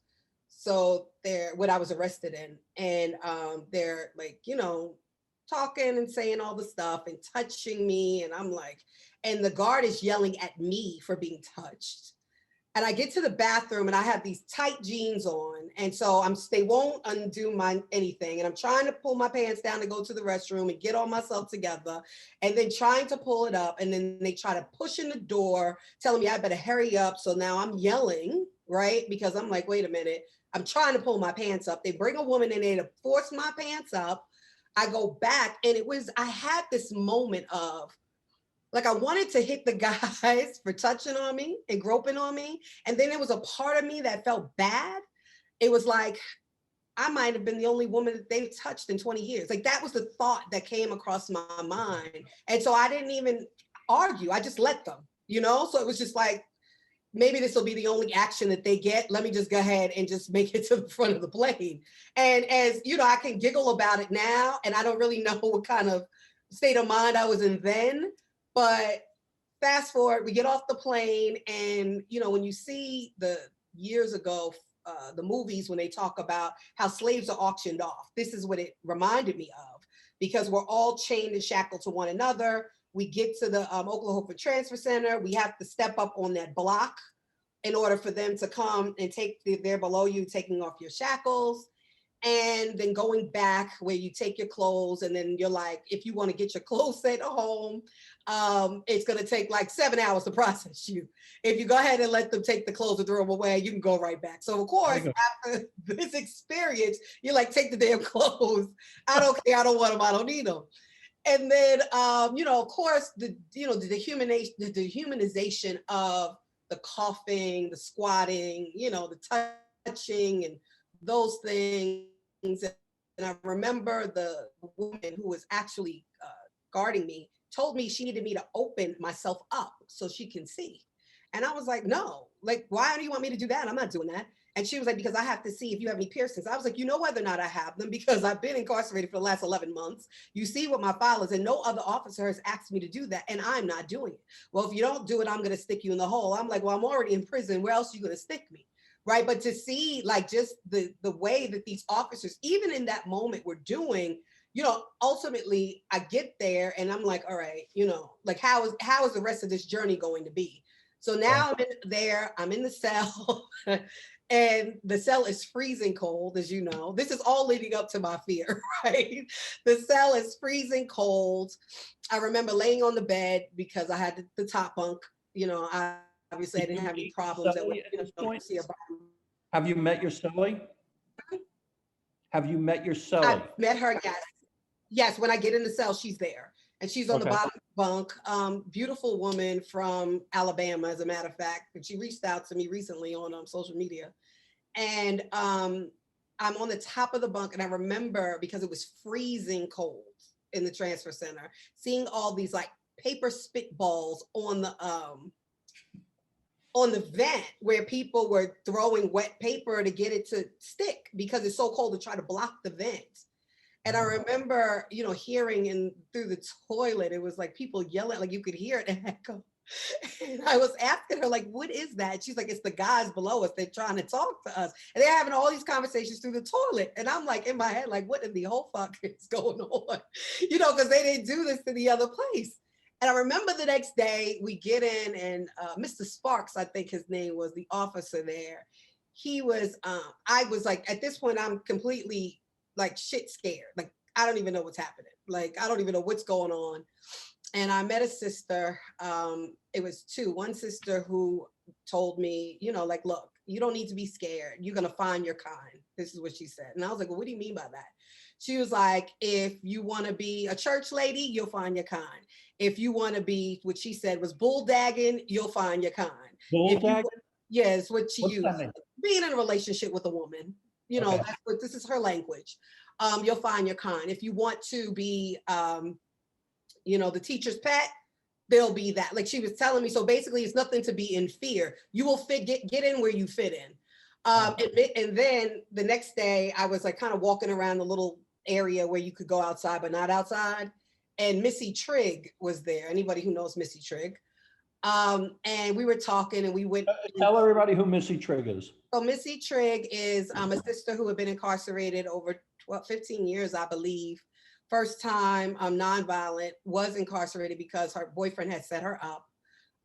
Speaker 2: So they're what I was arrested in. And they're like, talking and saying all the stuff and touching me. And I'm like, and the guard is yelling at me for being touched. And I get to the bathroom and I have these tight jeans on. And so they won't undo anything. And I'm trying to pull my pants down to go to the restroom and get all myself together, and then trying to pull it up. And then they try to push in the door, telling me I better hurry up. So now I'm yelling, right? Because I'm like, wait a minute, I'm trying to pull my pants up. They bring a woman in there to force my pants up. I go back, and I had this moment of, like, I wanted to hit the guys for touching on me and groping on me. And then there was a part of me that felt bad. It was like, I might have been the only woman that they've touched in 20 years. Like, that was the thought that came across my mind. And so I didn't even argue. I just let them, So it was just like, maybe this will be the only action that they get. Let me just go ahead and just make it to the front of the plane. And as I can giggle about it now, and I don't really know what kind of state of mind I was in then. But fast forward, we get off the plane, and when you see the years ago, the movies, when they talk about how slaves are auctioned off, this is what it reminded me of, because we're all chained and shackled to one another. We get to the Oklahoma Transfer Center. We have to step up on that block in order for them to come and they're below you, taking off your shackles. And then going back where you take your clothes, and then you're like, if you want to get your clothes sent home, it's going to take like 7 hours to process you. If you go ahead and let them take the clothes and throw them away, you can go right back. So of course, after this experience, you're like, take the damn clothes. I don't care. I don't want them. I don't need them. And then, of course, the dehumanization of the coughing, the squatting, the touching and those things. And I remember the woman who was actually guarding me told me she needed me to open myself up so she can see. And I was like, no, like, why do you want me to do that? I'm not doing that. And she was like, because I have to see if you have any piercings. I was like, whether or not I have them, because I've been incarcerated for the last 11 months. You see what my file is, and no other officer has asked me to do that, and I'm not doing it. Well, if you don't do it, I'm going to stick you in the hole. I'm like, well, I'm already in prison. Where else are you going to stick me? Right. But to see like just the way that these officers, even in that moment, were doing, ultimately I get there and I'm like, all right, like how is the rest of this journey going to be? So now I'm in the cell and the cell is freezing cold, as you know. This is all leading up to my fear, right? The cell is freezing cold. I remember laying on the bed because I had the top bunk, obviously I didn't have any problems.
Speaker 1: Have you met your cellie? Have you met your cellie?
Speaker 2: I've met her, yes. Yes, when I get in the cell, she's there. And she's on the bottom bunk. Beautiful woman from Alabama, as a matter of fact. And she reached out to me recently on social media. And I'm on the top of the bunk, and I remember, because it was freezing cold in the transfer center, seeing all these like paper spitballs on the vent, where people were throwing wet paper to get it to stick because it's so cold, to try to block the vent. And I remember, hearing in through the toilet, it was like people yelling, like you could hear it echo. And I was asking her, like, what is that? She's like, it's the guys below us. They're trying to talk to us. And they're having all these conversations through the toilet. And I'm like, in my head, like, what in the whole fuck is going on? Because they didn't do this in the other place. And I remember the next day we get in, and Mr. Sparks, I think his name was, the officer there. He was, I was like, at this point, I'm completely like shit scared. Like, I don't even know what's happening. Like, I don't even know what's going on. And I met a sister. It was two. One sister who told me, like, look, you don't need to be scared. You're going to find your kind. This is what she said. And I was like, well, what do you mean by that? She was like, if you want to be a church lady, you'll find your kind. If you want to be, what she said was bulldagging, you'll find your kind.
Speaker 1: Bulldagging?
Speaker 2: Yes, what she
Speaker 1: What's
Speaker 2: used.
Speaker 1: that mean?
Speaker 2: Being in a relationship with a woman,
Speaker 1: Okay.
Speaker 2: that's what, this is her language. You'll find your kind. If you want to be, the teacher's pet, they'll be that. Like she was telling me, so basically it's nothing to be in fear. You will get in where you fit in. And then the next day I was like kind of walking around the little area where you could go outside, but not outside. And Missy Trigg was there. Anybody who knows Missy Trigg. And we were talking, and we went.
Speaker 1: Tell everybody who Missy Trigg is.
Speaker 2: So Missy Trigg is a sister who had been incarcerated over 15 years, I believe. First time nonviolent, was incarcerated because her boyfriend had set her up.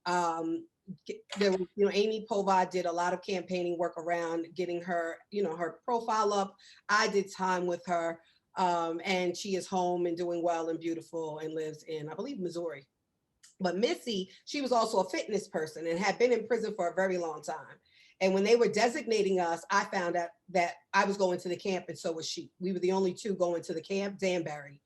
Speaker 2: There was, Amy Povod did a lot of campaigning work around getting her, her profile up. I did time with her, and she is home and doing well and beautiful and lives in, I believe, Missouri. But Missy, she was also a fitness person and had been in prison for a very long time. And when they were designating us, I found out that I was going to the camp, and so was she. We were the only two going to the camp, Danbury.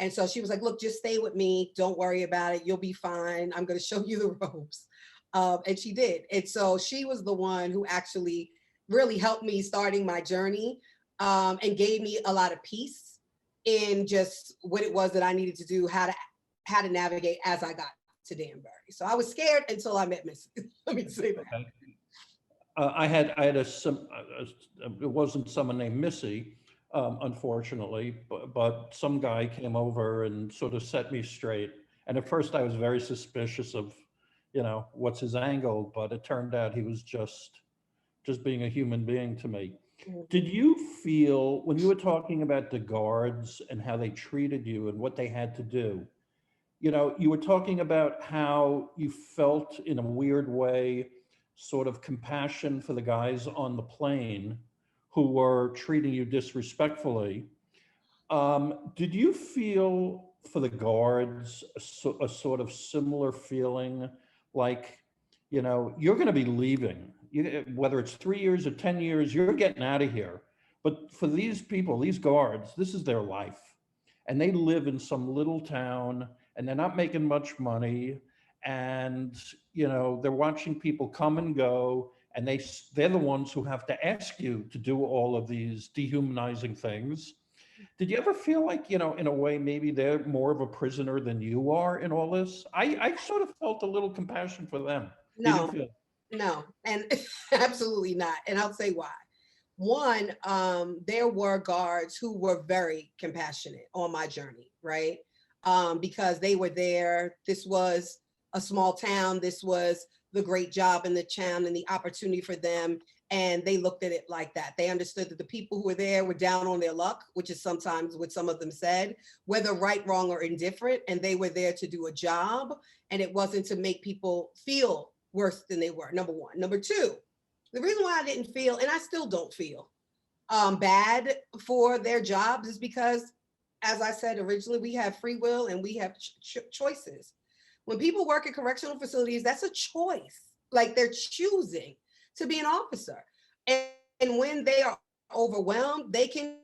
Speaker 2: And so she was like, look, just stay with me. Don't worry about it. You'll be fine. I'm going to show you the ropes. And she did. And so she was the one who actually really helped me starting my journey, and gave me a lot of peace in just what it was that I needed to do, how to navigate as I got to Danbury. So I was scared until I met Missy. Let me say that.
Speaker 1: Okay. I had it wasn't someone named Missy, unfortunately, but some guy came over and sort of set me straight. And at first I was very suspicious of, what's his angle, but it turned out he was just being a human being to me.
Speaker 2: Mm-hmm.
Speaker 1: Did you feel, when you were talking about the guards and how they treated you and what they had to do, you were talking about how you felt in a weird way, sort of compassion for the guys on the plane who were treating you disrespectfully. Did you feel for the guards a sort of similar feeling, like, you're going to be leaving, whether it's 3 years or 10 years, you're getting out of here. But for these people, these guards, this is their life. And they live in some little town, and they're not making much money. And, they're watching people come and go, and they're the ones who have to ask you to do all of these dehumanizing things. Did you ever feel like, in a way, maybe they're more of a prisoner than you are in all this? I sort of felt a little compassion for them.
Speaker 2: No, and absolutely not. And I'll say why. One, there were guards who were very compassionate on my journey, right? Because they were there. This was a small town. This was the great job in the town and the opportunity for them. And they looked at it like that. They understood that the people who were there were down on their luck, which is sometimes what some of them said, whether right, wrong, or indifferent. And they were there to do a job. And it wasn't to make people feel worse than they were, number one. Number two, the reason why I didn't feel, and I still don't feel bad for their jobs, is because, as I said originally, we have free will and we have choices. When people work in correctional facilities, that's a choice. Like, they're choosing to be an officer. And when they are overwhelmed, they can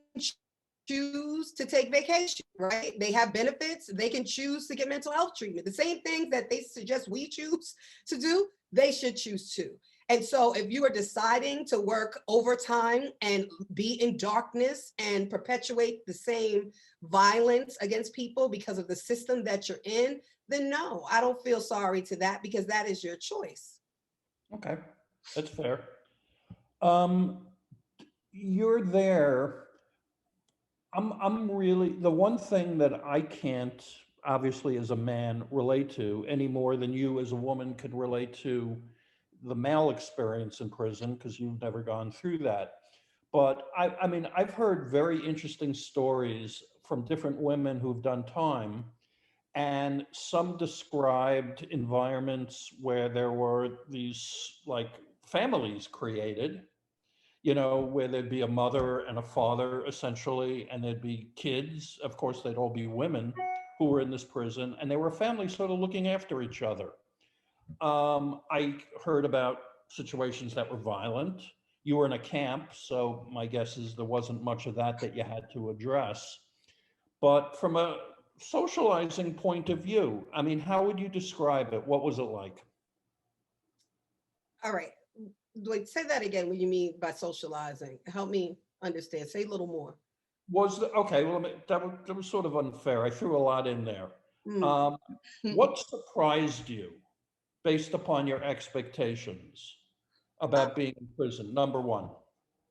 Speaker 2: choose to take vacation, right? They have benefits. They can choose to get mental health treatment. The same things that they suggest we choose to do, they should choose to. And so if you are deciding to work overtime and be in darkness and perpetuate the same violence against people because of the system that you're in, then no, I don't feel sorry to that, because that is your choice.
Speaker 1: Okay, that's fair. You're there. I'm really, the one thing that I can't, obviously as a man, relate to any more than you as a woman could relate to the male experience in prison, because you've never gone through that. But I mean, I've heard very interesting stories from different women who've done time, and some described environments where there were these like families created, where there'd be a mother and a father essentially, and there'd be kids. Of course, they'd all be women who were in this prison, and they were families sort of looking after each other. I heard about situations that were violent. You were in a camp, so my guess is there wasn't much of that you had to address. But from a socializing point of view, I mean, how would you describe it? What was it like?
Speaker 2: All right. Wait, say that again. What you mean by socializing? Help me understand. Say a little more.
Speaker 1: Okay, well, that was sort of unfair. I threw a lot in there.
Speaker 2: Mm.
Speaker 1: What surprised you based upon your expectations about being in prison? Number one.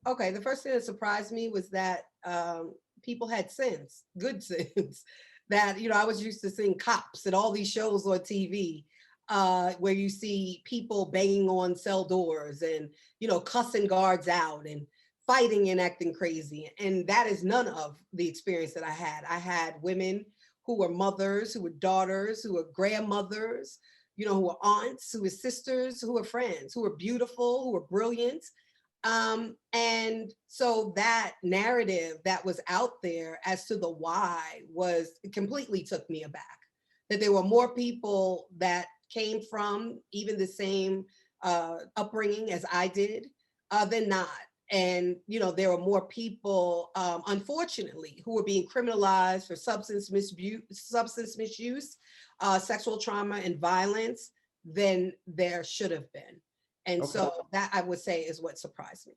Speaker 2: Okay, the first thing that surprised me was that people had sins, good sins. That, I was used to seeing cops and all these shows on TV where you see people banging on cell doors and, cussing guards out and fighting and acting crazy. And that is none of the experience that I had. I had women who were mothers, who were daughters, who were grandmothers, who were aunts, who were sisters, who were friends, who were beautiful, who were brilliant. And so that narrative that was out there as to the why completely took me aback. That there were more people that came from even the same upbringing as I did than not. And, there were more people, unfortunately, who were being criminalized for substance misuse, sexual trauma and violence than there should have been. And
Speaker 1: Okay.
Speaker 2: so that, I would say, is what surprised me.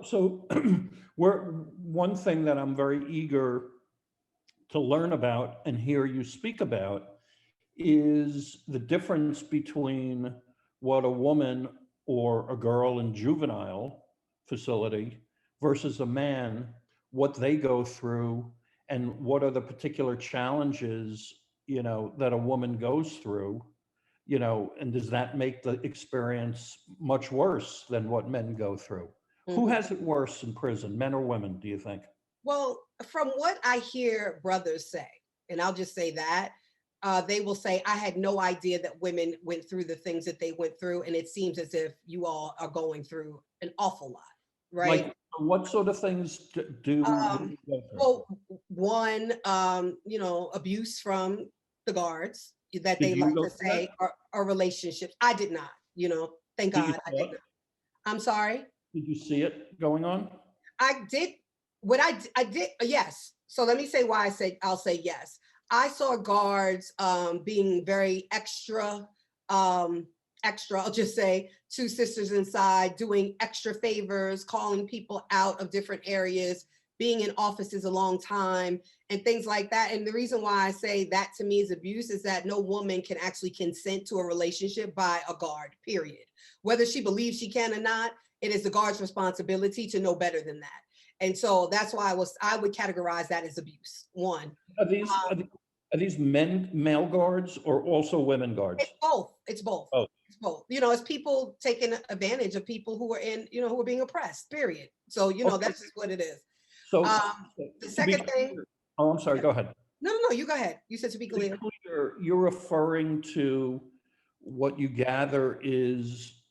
Speaker 1: So one thing that I'm very eager to learn about and hear you speak about is the difference between what a woman or a girl in juvenile facility versus a man, what they go through, and what are the particular challenges, that a woman goes through, and does that make the experience much worse than what men go through?
Speaker 2: Mm-hmm.
Speaker 1: Who has it worse in prison, men or women, do you think?
Speaker 2: Well, from what I hear brothers say, and I'll just say that, they will say, I had no idea that women went through the things that they went through. And it seems as if you all are going through an awful lot, right?
Speaker 1: Like, what sort of things do women go through?
Speaker 2: Well, one, abuse from the guards that
Speaker 1: Did
Speaker 2: they
Speaker 1: you
Speaker 2: like
Speaker 1: go
Speaker 2: to
Speaker 1: through
Speaker 2: say are relationships. I did not, thank
Speaker 1: Did you
Speaker 2: God I
Speaker 1: see
Speaker 2: did
Speaker 1: it?
Speaker 2: not. I'm sorry.
Speaker 1: Did you see it going on?
Speaker 2: I did I did, yes. So let me say why I'll say yes. I saw guards being very extra, I'll just say, two sisters inside, doing extra favors, calling people out of different areas, being in offices a long time, and things like that. And the reason why I say that to me is abuse is that no woman can actually consent to a relationship by a guard, period. Whether she believes she can or not, it is the guard's responsibility to know better than that. And so that's why I would categorize that as abuse. One.
Speaker 1: Are these male guards or also women guards?
Speaker 2: It's both. It's both.
Speaker 1: Oh.
Speaker 2: It's both. It's people taking advantage of people who are who are being oppressed, period. So,
Speaker 1: Okay.
Speaker 2: that's just what it is.
Speaker 1: So
Speaker 2: The second thing.
Speaker 1: Oh, I'm sorry, go ahead.
Speaker 2: No, you go ahead. You said to be clear.
Speaker 1: You're referring to what you gather is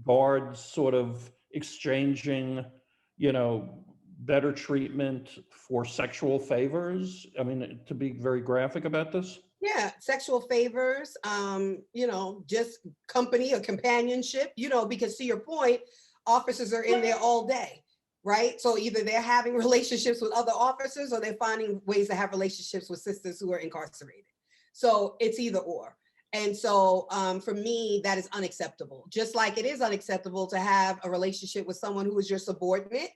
Speaker 1: guards sort of exchanging, better treatment for sexual favors. I mean, to be very graphic about this.
Speaker 2: Yeah, sexual favors, just company or companionship, because to your point, officers are in there all day, right? So either they're having relationships with other officers or they're finding ways to have relationships with sisters who are incarcerated. So it's either or. And so for me, that is unacceptable. Just like it is unacceptable to have a relationship with someone who is your subordinate,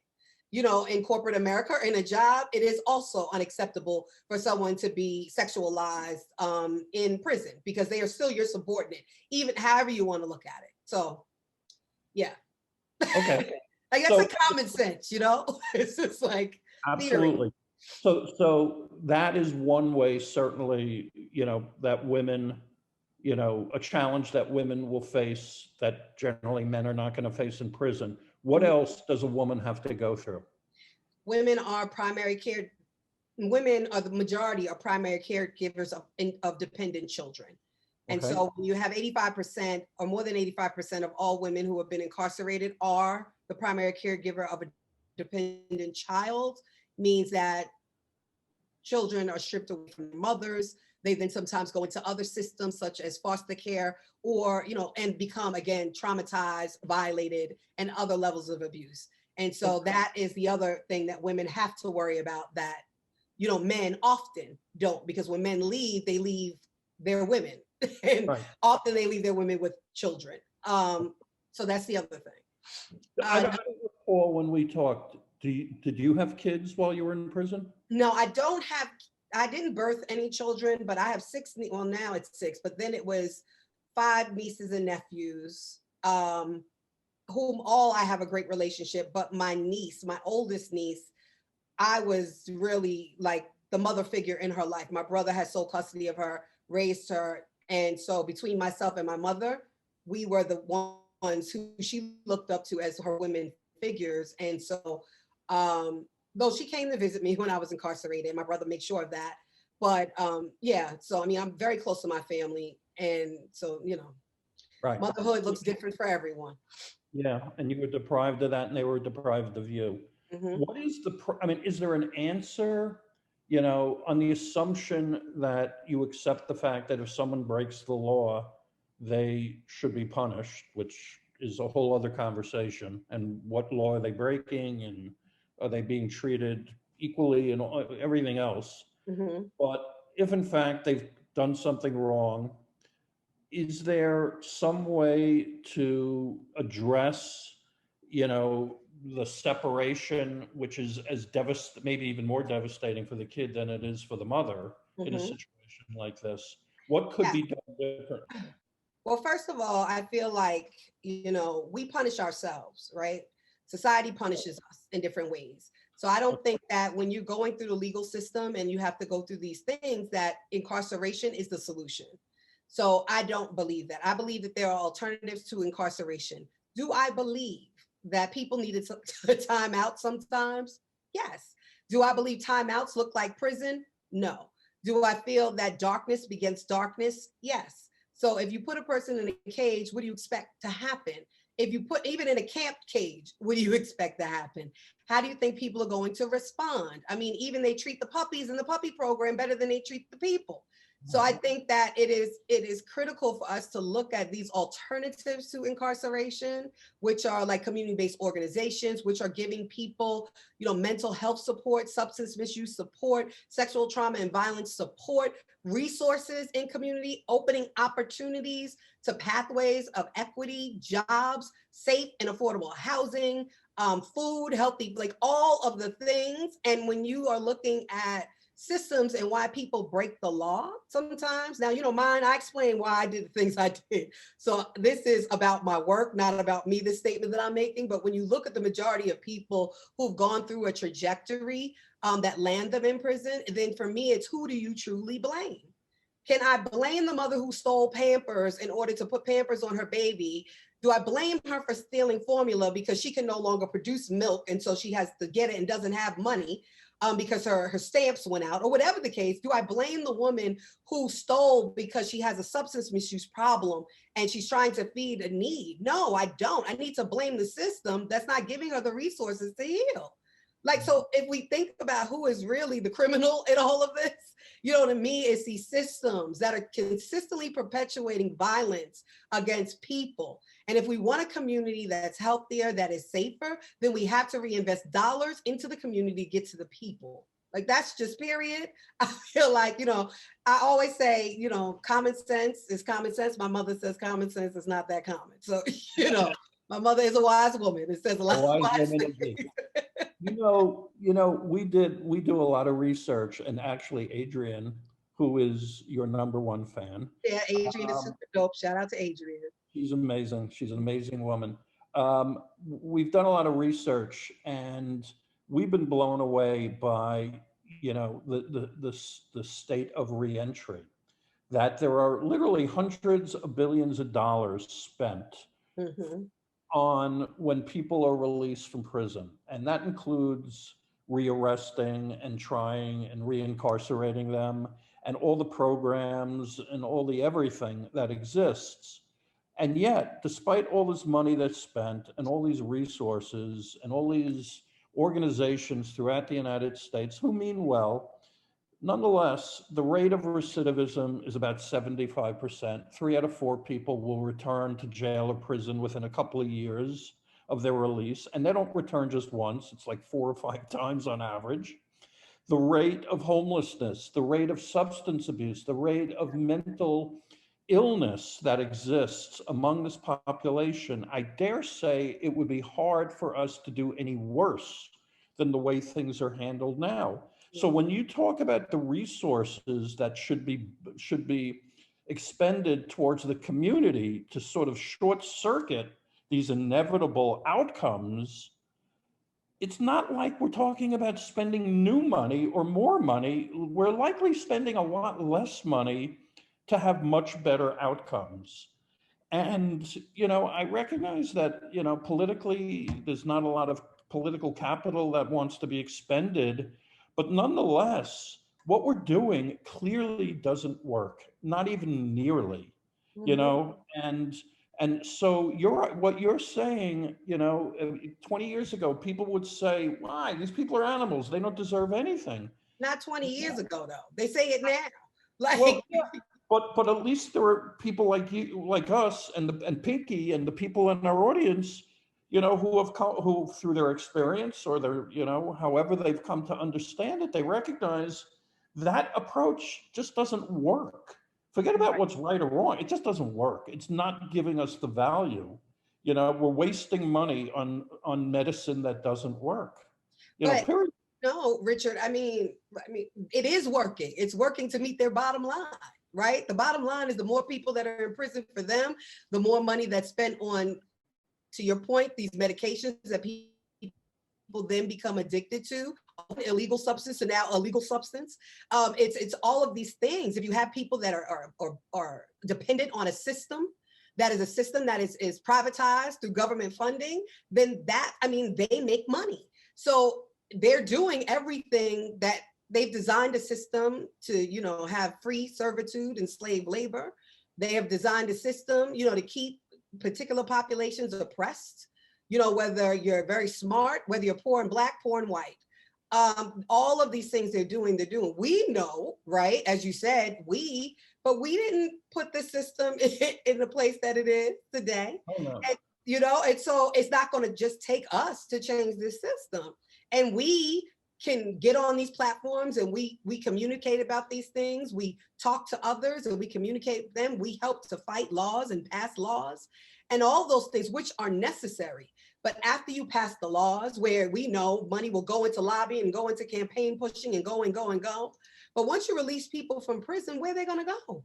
Speaker 2: you know, in corporate America or in a job, it is also unacceptable for someone to be sexualized in prison because they are still your subordinate, even however you want to look at it. So, yeah.
Speaker 1: Okay.
Speaker 2: Like that's like common sense, you know? It's just like
Speaker 1: Absolutely. So that is one way, certainly, you know, that women, you know, a challenge that women will face that generally men are not going to face in prison. What else does a woman have to go through?
Speaker 2: Women are primary care. Women are the majority of primary caregivers of dependent children. And
Speaker 1: Okay.
Speaker 2: so when you have 85% or more than 85% of all women who have been incarcerated are the primary caregiver of a dependent child, means that children are stripped away from their mothers. They then sometimes go into other systems such as foster care or, you know, and become again traumatized, violated, and other levels of abuse. And so that is the other thing that women have to worry about that, you know, men often don't, because when men leave, they leave their women. And often they leave their women with children. So that's the other thing.
Speaker 1: I don't recall when we talked, did you have kids while you were in prison?
Speaker 2: No, I didn't birth any children, but I have well, now it's 6, but then it was 5 nieces and nephews, whom all I have a great relationship, but my niece, my oldest niece, I was really like the mother figure in her life. My brother had sole custody of her, raised her. And so between myself and my mother, we were the ones who she looked up to as her women figures. And so, though she came to visit me when I was incarcerated, my brother made sure of that. But yeah, so I mean, I'm very close to my family. And so, you know, motherhood looks different for everyone.
Speaker 1: Yeah, and you were deprived of that and they were deprived of you. What is I mean, is there an answer, you know, on the assumption that you accept the fact that if someone breaks the law, they should be punished, which is a whole other conversation, and what law are they breaking and are they being treated equally and everything else. But if in fact they've done something wrong, is there some way to address, you know, the separation, which is as maybe even more devastating for the kid than it is for the mother in a situation like this? What could be done different?
Speaker 2: Well, first of all, I feel like, you know, we punish ourselves, right? Society punishes us in different ways. So I don't think that when you're going through the legal system and you have to go through these things, that incarceration is the solution. So I don't believe that. I believe that there are alternatives to incarceration. Do I believe that people needed to time out sometimes? Yes. Do I believe timeouts look like prison? No. Do I feel that darkness begets darkness? Yes. So if you put a person in a cage, what do you expect to happen? If you put even in a camp cage, what do you expect to happen? How do you think people are going to respond? I mean, even they treat the puppies in the puppy program better than they treat the people. So I think that it is critical for us to look at these alternatives to incarceration, which are like community-based organizations, which are giving people, you know, mental health support, substance misuse support, sexual trauma and violence support, resources in community, opening opportunities to pathways of equity, jobs, safe and affordable housing, food, healthy, like all of the things. And when you are looking at systems and why people break the law sometimes. Now, you know, I explain why I did the things I did. So this is about my work, not about me, this statement that I'm making. But when you look at the majority of people who've gone through a trajectory that land them in prison, then for me, it's who do you truly blame? Can I blame the mother who stole Pampers in order to put Pampers on her baby? Do I blame her for stealing formula because she can no longer produce milk and so she has to get it and doesn't have money? Because her stamps went out, or whatever the case? Do I blame the woman who stole because she has a substance misuse problem and she's trying to feed a need? No, I don't. I need to blame the system that's not giving her the resources to heal. Like, so if we think about who is really the criminal in all of this, you know, to me, it's these systems that are consistently perpetuating violence against people. And if we want a community that's healthier, that is safer, then we have to reinvest dollars into the community to get to the people. Like, that's just period. I feel like, I always say, common sense is common sense. My mother says common sense is not that common. So, my mother is a wise woman. It says a lot of wise things.
Speaker 1: We do a lot of research, and actually Adrian, who is your #1 fan.
Speaker 2: Yeah, Adrian is super dope. Shout out to Adrian.
Speaker 1: She's amazing. She's an amazing woman. We've done a lot of research, and we've been blown away by, the state of reentry, that there are literally hundreds of billions of dollars spent on when people are released from prison. And that includes rearresting and trying and reincarcerating them, and all the programs and all the everything that exists. And yet, despite all this money that's spent and all these resources and all these organizations throughout the United States who mean well, nonetheless, the rate of recidivism is about 75%. 3 out of 4 people will return to jail or prison within a couple of years of their release. And they don't return just once. It's like 4 or 5 times on average. The rate of homelessness, the rate of substance abuse, the rate of mental illness that exists among this population, I dare say it would be hard for us to do any worse than the way things are handled now. So when you talk about the resources that should be expended towards the community to sort of short circuit these inevitable outcomes, it's not like we're talking about spending new money or more money. We're likely spending a lot less money to have much better outcomes. And, I recognize that, politically, there's not a lot of political capital that wants to be expended, but nonetheless, what we're doing clearly doesn't work, not even nearly, and so what you're saying, 20 yeyears ago, people would say, why? These people are animals. They don't deserve anything.
Speaker 2: Not 20 years ago, though. They say it now. Like,
Speaker 1: well, yeah. But at least there are people like you, like us, and Pinky, and the people in our audience, who through their experience or their, however they've come to understand it, they recognize that approach just doesn't work. Forget about what's right or wrong. It just doesn't work. It's not giving us the value. We're wasting money on medicine that doesn't work. Period.
Speaker 2: No, Richard, I mean, it is working. It's working to meet their bottom line. Right? The bottom line is the more people that are in prison for them, the more money that's spent on, to your point, these medications that people then become addicted to, illegal substance and now a legal substance. It's all of these things. If you have people that are dependent on a system, that is a system that is privatized through government funding, then they make money. So they're doing everything that they've designed a system to, have free servitude and slave labor. They have designed a system, to keep particular populations oppressed, whether you're very smart, whether you're poor and black, poor and white. All of these things they're doing. We know, right? As you said, but we didn't put the system in the place that it is today.
Speaker 1: Oh, no.
Speaker 2: And so it's not going to just take us to change this system. And we can get on these platforms and we communicate about these things. We talk to others and we communicate with them. We help to fight laws and pass laws and all those things which are necessary. But after you pass the laws, where we know money will go into lobbying and go into campaign pushing and go and go and go. But once you release people from prison, where are they going to go?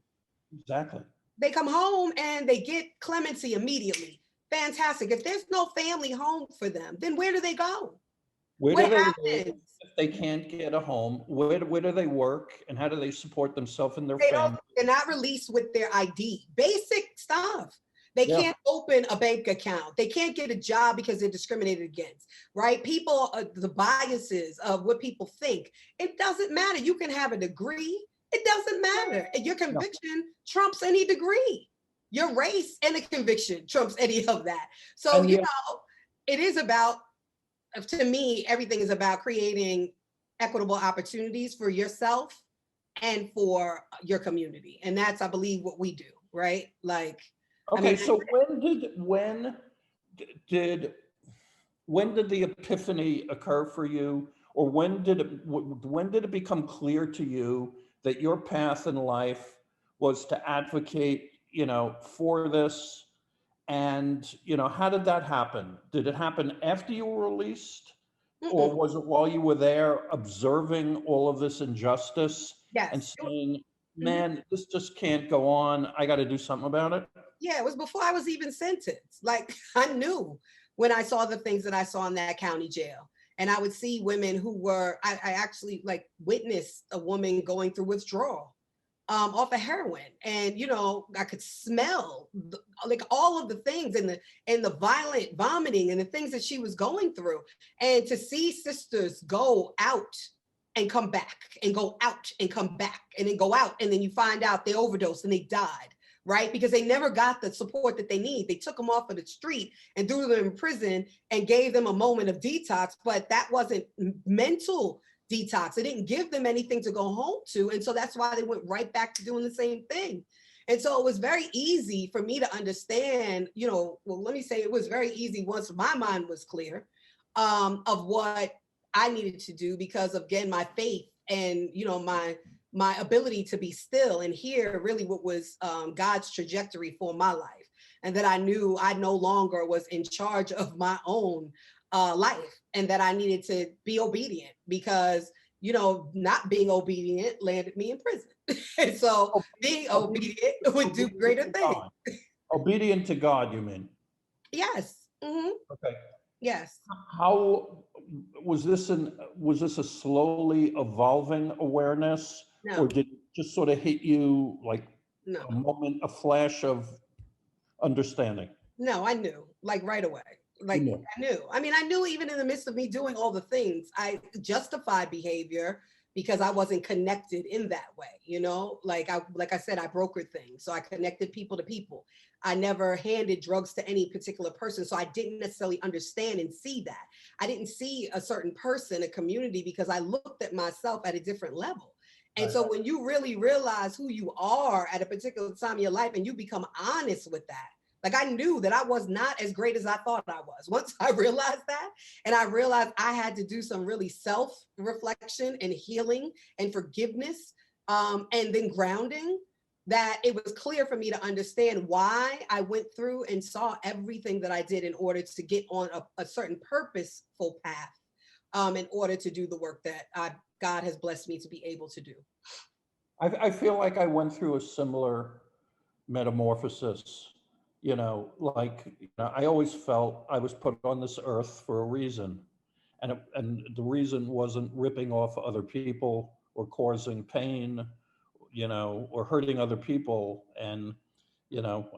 Speaker 1: Exactly.
Speaker 2: They come home and they get clemency immediately. Fantastic. If there's no family home for them, then where do they go?
Speaker 1: What happens if they can't get a home? Where do they work, and how do they support themselves and their family?
Speaker 2: They're not released with their ID. Basic stuff. They can't open a bank account. They can't get a job because they're discriminated against, right? People, the biases of what people think. It doesn't matter. You can have a degree. It doesn't matter. And your conviction trumps any degree. Your race and a conviction trumps any of that. So, it is about, to me, everything is about creating equitable opportunities for yourself and for your community. And that's, I believe, what we do, right? Like,
Speaker 1: okay, so when did the epiphany occur for you? Or when did it become clear to you that your path in life was to advocate, for this? And, how did that happen? Did it happen after you were released? Or
Speaker 2: Mm-mm.
Speaker 1: was it while you were there observing all of this injustice and
Speaker 2: Yes.
Speaker 1: saying,
Speaker 2: Mhm.
Speaker 1: man, this just can't go on. I got to do something about it?
Speaker 2: Yeah, it was before I was even sentenced. Like I knew when I saw the things that I saw in that county jail. And I would see women who were, I actually like witnessed a woman going through withdrawal off of heroin. And, I could smell like all of the things and the violent vomiting and the things that she was going through. And to see sisters go out and come back and go out and come back and then go out. And then you find out they overdosed and they died, right? Because they never got the support that they need. They took them off of the street and threw them in prison and gave them a moment of detox, but that wasn't mental detox. It didn't give them anything to go home to. And so that's why they went right back to doing the same thing. And so it was very easy for me to understand, let me say it was very easy once my mind was clear of what I needed to do because of, again, my faith and, my ability to be still and hear really what was God's trajectory for my life. And that I knew I no longer was in charge of my own life and that I needed to be obedient because, not being obedient landed me in prison. And so being obedient would do greater things.
Speaker 1: Obedient to God, you mean?
Speaker 2: Yes. Mm-hmm.
Speaker 1: Okay.
Speaker 2: Yes.
Speaker 1: How was this a slowly evolving awareness, or
Speaker 2: No,
Speaker 1: did it just sort of hit you like
Speaker 2: no,
Speaker 1: a moment, a flash of understanding?
Speaker 2: no, I knew like right away.
Speaker 1: You
Speaker 2: Like
Speaker 1: knew.
Speaker 2: I knew. I mean, I knew even in the midst of me doing all the things, I justified behavior because I wasn't connected in that way, like I said, I brokered things. So I connected people to people. I never handed drugs to any particular person. So I didn't necessarily understand and see that. I didn't see a certain person, a community, because I looked at myself at a different level. And
Speaker 1: Right.
Speaker 2: so when you really realize who you are at a particular time in your life and you become honest with that, like I knew that I was not as great as I thought I was. Once I realized that, and I realized I had to do some really self-reflection and healing and forgiveness, and then grounding, that it was clear for me to understand why I went through and saw everything that I did in order to get on a certain purposeful path, in order to do the work that God has blessed me to be able to do.
Speaker 1: I feel like I went through a similar metamorphosis. I always felt I was put on this earth for a reason, and the reason wasn't ripping off other people or causing pain, or hurting other people. And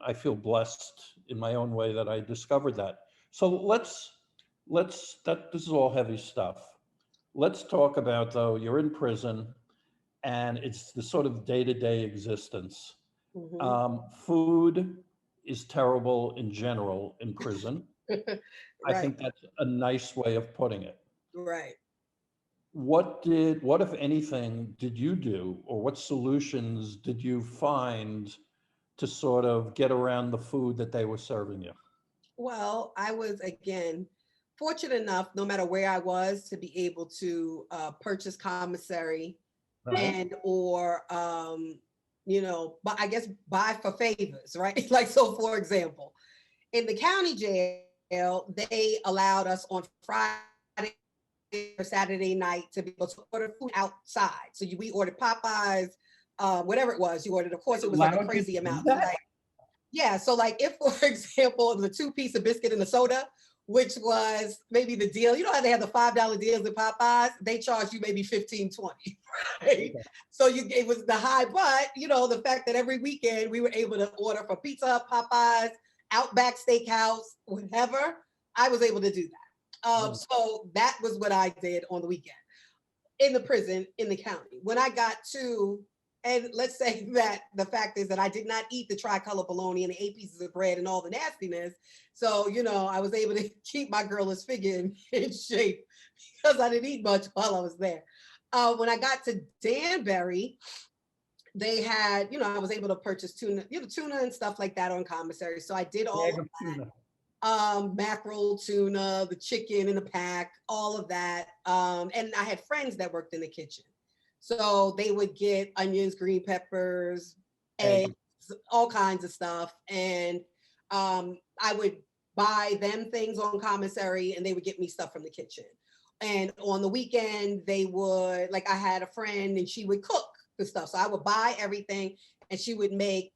Speaker 1: I feel blessed in my own way that I discovered that. So this is all heavy stuff. Let's talk about, though, you're in prison and it's the sort of day-to-day existence.
Speaker 2: Mhm.
Speaker 1: Food is terrible in general in prison. I
Speaker 2: Right,
Speaker 1: think that's a nice way of putting it.
Speaker 2: right.
Speaker 1: What, if anything, did you do, or what solutions did you find to sort of get around the food that they were serving you?
Speaker 2: Well, I was again fortunate enough, no matter where I was, to be able to purchase commissary
Speaker 1: Right.
Speaker 2: and or but I guess buy for favors, right? Like so, for example, in the county jail, they allowed us on Friday or Saturday night to be able to order food outside. So we ordered Popeyes, whatever it was you ordered. Of course, it was like a
Speaker 1: Allowed you to
Speaker 2: crazy
Speaker 1: do
Speaker 2: amount. So
Speaker 1: that?
Speaker 2: like yeah, so like if, for example, it was a 2-piece of biscuit and a soda, which was maybe the deal. You know how they have the $5 deals at Popeyes? They charge you maybe 15, 20, right? So it was the high, but the fact that every weekend we were able to order for Pizza Hut, Popeyes, Outback Steakhouse, whatever, I was able to do that. So that was what I did on the weekend in the prison in the county. When I got to, and let's say that the fact is that I did not eat the tricolor bologna and the 8 pieces of bread and all the nastiness. So, I was able to keep my girlish figure in shape because I didn't eat much while I was there. When I got to Danbury, they had, I was able to purchase tuna, tuna and stuff like that on commissary. So I did all
Speaker 1: Bag
Speaker 2: of
Speaker 1: of tuna.
Speaker 2: mackerel, tuna, the chicken in the pack, all of that. And I had friends that worked in the kitchen. So they would get onions, green peppers, eggs, all kinds of stuff. And I would buy them things on commissary and they would get me stuff from the kitchen. And on the weekend, they would, like I had a friend and she would cook the stuff. So I would buy everything and she would make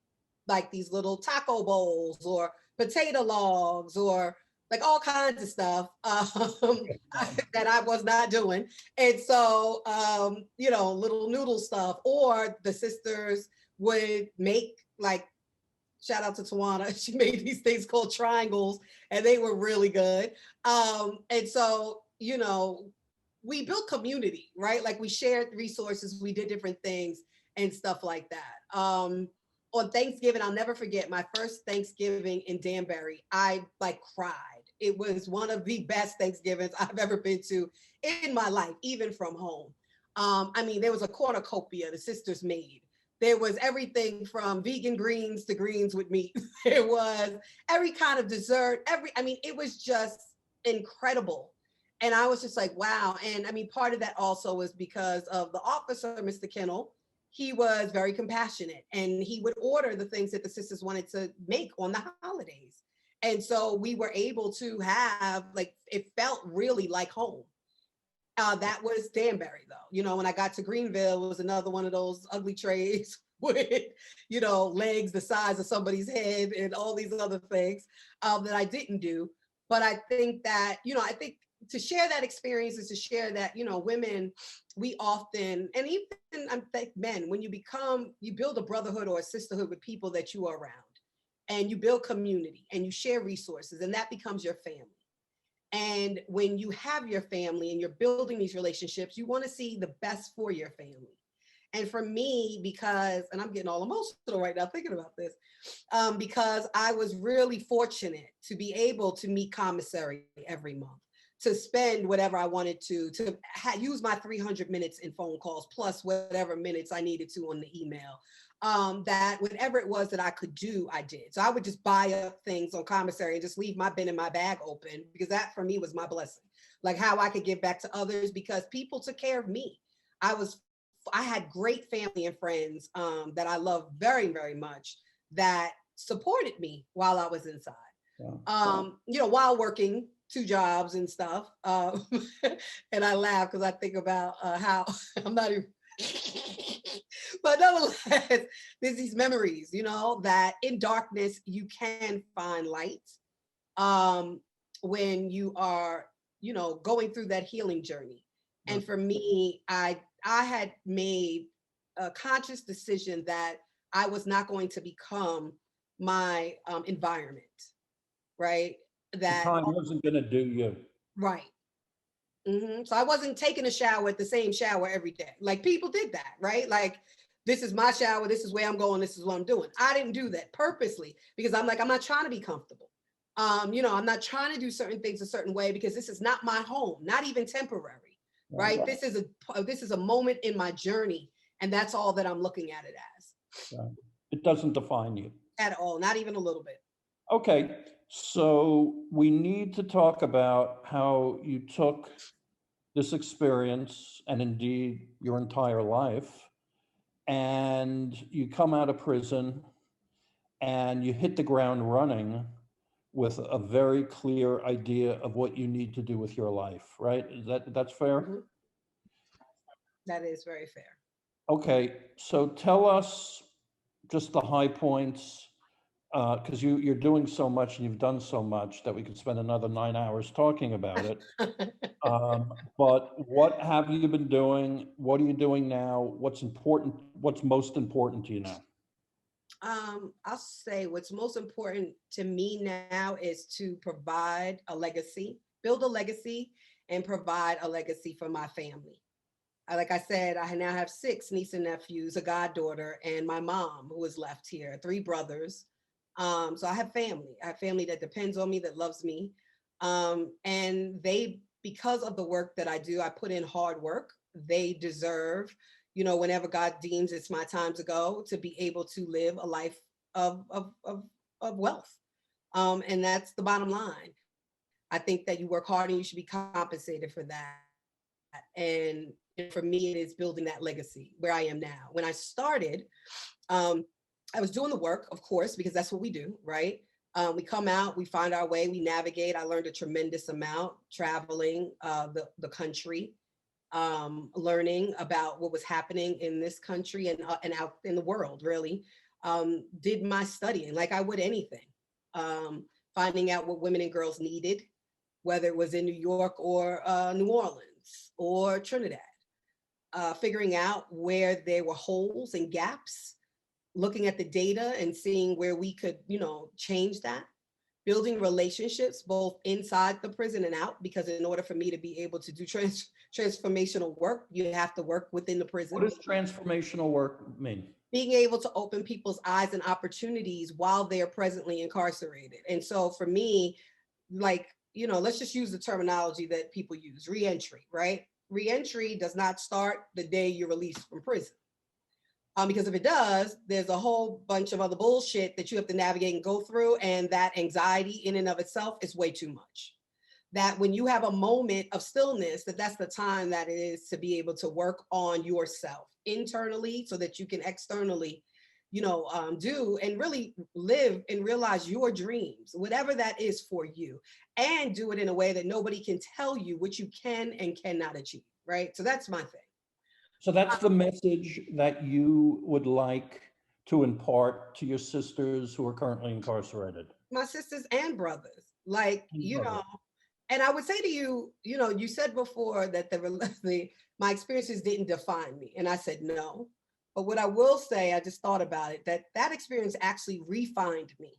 Speaker 2: like these little taco bowls or potato logs or like all kinds of stuff that I was not doing. And so, little noodle stuff, or the sisters would make like, shout out to Tawana, she made these things called triangles and they were really good. And so, we built community, right? Like we shared resources, we did different things and stuff like that. On Thanksgiving, I'll never forget my first Thanksgiving in Danbury. I like cried. It was one of the best Thanksgivings I've ever been to in my life, even from home. There was a cornucopia the sisters made. There was everything from vegan greens to greens with meat. There was every kind of dessert, it was just incredible. And I was just like, wow. And part of that also was because of the officer, Mr. Kennel. He was very compassionate and he would order the things that the sisters wanted to make on the holidays. And so we were able to have, like, it felt really like home. That was Danbury though. When I got to Greenville, it was another one of those ugly trays with, legs the size of somebody's head and all these other things that I didn't do. But I think that, to share that experience is to share that, women, we often, and even I think men, when you build a brotherhood or a sisterhood with people that you are around, and you build community and you share resources, and that becomes your family. And when you have your family and you're building these relationships, you want to see the best for your family. And for me, because, and I'm getting all emotional right now thinking about this, because I was really fortunate to be able to meet commissary every month, to spend whatever I wanted to use my 300 minutes in phone calls, plus whatever minutes I needed to on the email. That whatever it was that I could do, I did. So I would just buy up things on commissary and just leave my bin and my bag open, because that for me was my blessing. Like how I could give back to others, because people took care of me. I had great family and friends that I love very, very much, that supported me while I was inside. Yeah. While working 2 jobs and stuff. And I laugh because I think about how I'm not even, but nonetheless, there's these memories, that in darkness, you can find light when you are, going through that healing journey. And for me, I had made a conscious decision that I was not going to become my environment, right? That
Speaker 1: time wasn't going to do you.
Speaker 2: Right. Mm-hmm. So I wasn't taking a shower at the same shower every day. Like people did that, right? Like, this is my shower, this is where I'm going, this is what I'm doing. I didn't do that purposely, because I'm like, I'm not trying to be comfortable. I'm not trying to do certain things a certain way, because this is not my home, not even temporary, right? This is a moment in my journey, and that's all that I'm looking at it as.
Speaker 1: Right. It doesn't define you.
Speaker 2: At all, not even a little bit.
Speaker 1: Okay, so we need to talk about how you took this experience, and indeed your entire life, and you come out of prison and you hit the ground running with a very clear idea of what you need to do with your life, right? That's fair?
Speaker 2: Mm-hmm. That is very fair.
Speaker 1: Okay, so tell us just the high points, because you're doing so much and you've done so much that we could spend another 9 hours talking about it. But what have you been doing? What are you doing now? What's important? What's most important to you now?
Speaker 2: I'll say what's most important to me now is to provide a legacy, build a legacy, and provide a legacy for my family. Like I said, I now have 6 nieces and nephews, a goddaughter, and my mom, who is left here, 3 brothers. So I have family. I have family that depends on me, that loves me. And they, because of the work that I do, I put in hard work. They deserve, whenever God deems it's my time to go, to be able to live a life of wealth. And that's the bottom line. I think that you work hard and you should be compensated for that. And for me, it is building that legacy where I am now. When I started, I was doing the work, of course, because that's what we do, right? We come out, we find our way, we navigate. I learned a tremendous amount traveling the country, learning about what was happening in this country and out in the world, really. Did my studying like I would anything, finding out what women and girls needed, whether it was in New York or New Orleans or Trinidad, figuring out where there were holes and gaps, looking at the data and seeing where we could, change that, building relationships both inside the prison and out, because in order for me to be able to do transformational work, you have to work within the prison.
Speaker 1: What does transformational work mean?
Speaker 2: Being able to open people's eyes and opportunities while they're presently incarcerated. And so for me, let's just use the terminology that people use, reentry, right? Reentry does not start the day you're released from prison. Because if it does, there's a whole bunch of other bullshit that you have to navigate and go through. And that anxiety in and of itself is way too much. That when you have a moment of stillness, that's the time that it is to be able to work on yourself internally so that you can externally, do and really live and realize your dreams, whatever that is for you, and do it in a way that nobody can tell you what you can and cannot achieve, right? So that's my thing.
Speaker 1: So that's the message that you would like to impart to your sisters who are currently incarcerated.
Speaker 2: My sisters and brothers, and I would say to you, you said before that my experiences didn't define me. And I said, no. But what I will say, I just thought about it, that experience actually refined me.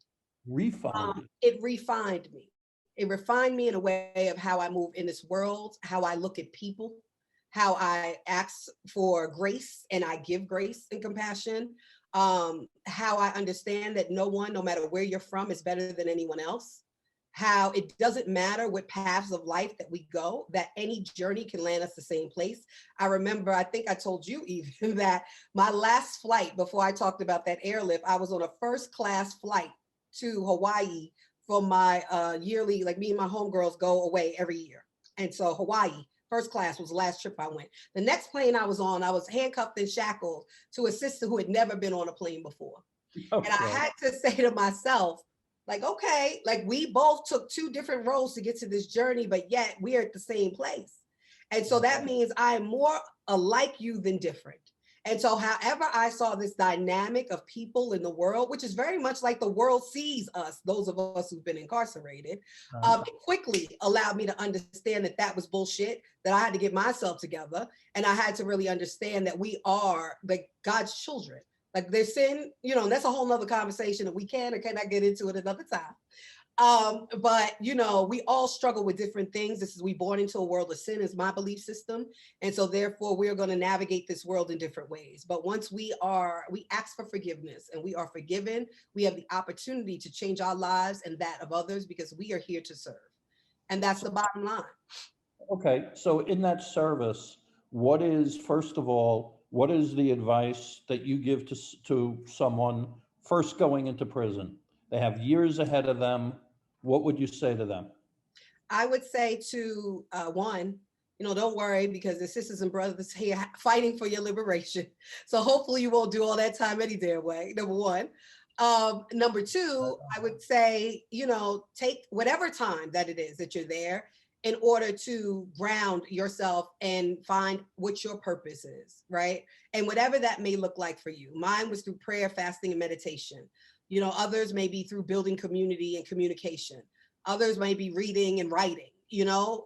Speaker 2: It refined me. It refined me in a way of how I move in this world, how I look at people, how I ask for grace and I give grace and compassion, how I understand that no one, no matter where you're from, is better than anyone else, how it doesn't matter what paths of life that we go, that any journey can land us the same place. I remember, I think I told you even that my last flight, before I talked about that airlift, I was on a first class flight to Hawaii for my yearly, like me and my homegirls go away every year. And so Hawaii, first class was the last trip I went. The next plane I was on, I was handcuffed and shackled to a sister who had never been on a plane before. Okay. And I had to say to myself, okay, we both took two different roads to get to this journey, but yet we are at the same place. And so that means I'm more alike you than different. And so however I saw this dynamic of people in the world, which is very much like the world sees us, those of us who've been incarcerated, it quickly allowed me to understand that was bullshit, that I had to get myself together. And I had to really understand that we are God's children. There's sin, and that's a whole nother conversation that we can or cannot get into at another time. But we all struggle with different things. We born into a world of sin is my belief system. And so therefore we are going to navigate this world in different ways. But once we ask for forgiveness and we are forgiven, we have the opportunity to change our lives and that of others, because we are here to serve. And that's the bottom line.
Speaker 1: Okay. So in that service, first of all, what is the advice that you give to someone first going into prison? They have years ahead of them. What would you say to them?
Speaker 2: I would say to one, don't worry, because the sisters and brothers here fighting for your liberation. So hopefully you won't do all that time any damn way, number one. Number two, I would say, take whatever time that it is that you're there in order to ground yourself and find what your purpose is, right? And whatever that may look like for you. Mine was through prayer, fasting, and meditation. Others may be through building community and communication. Others may be reading and writing,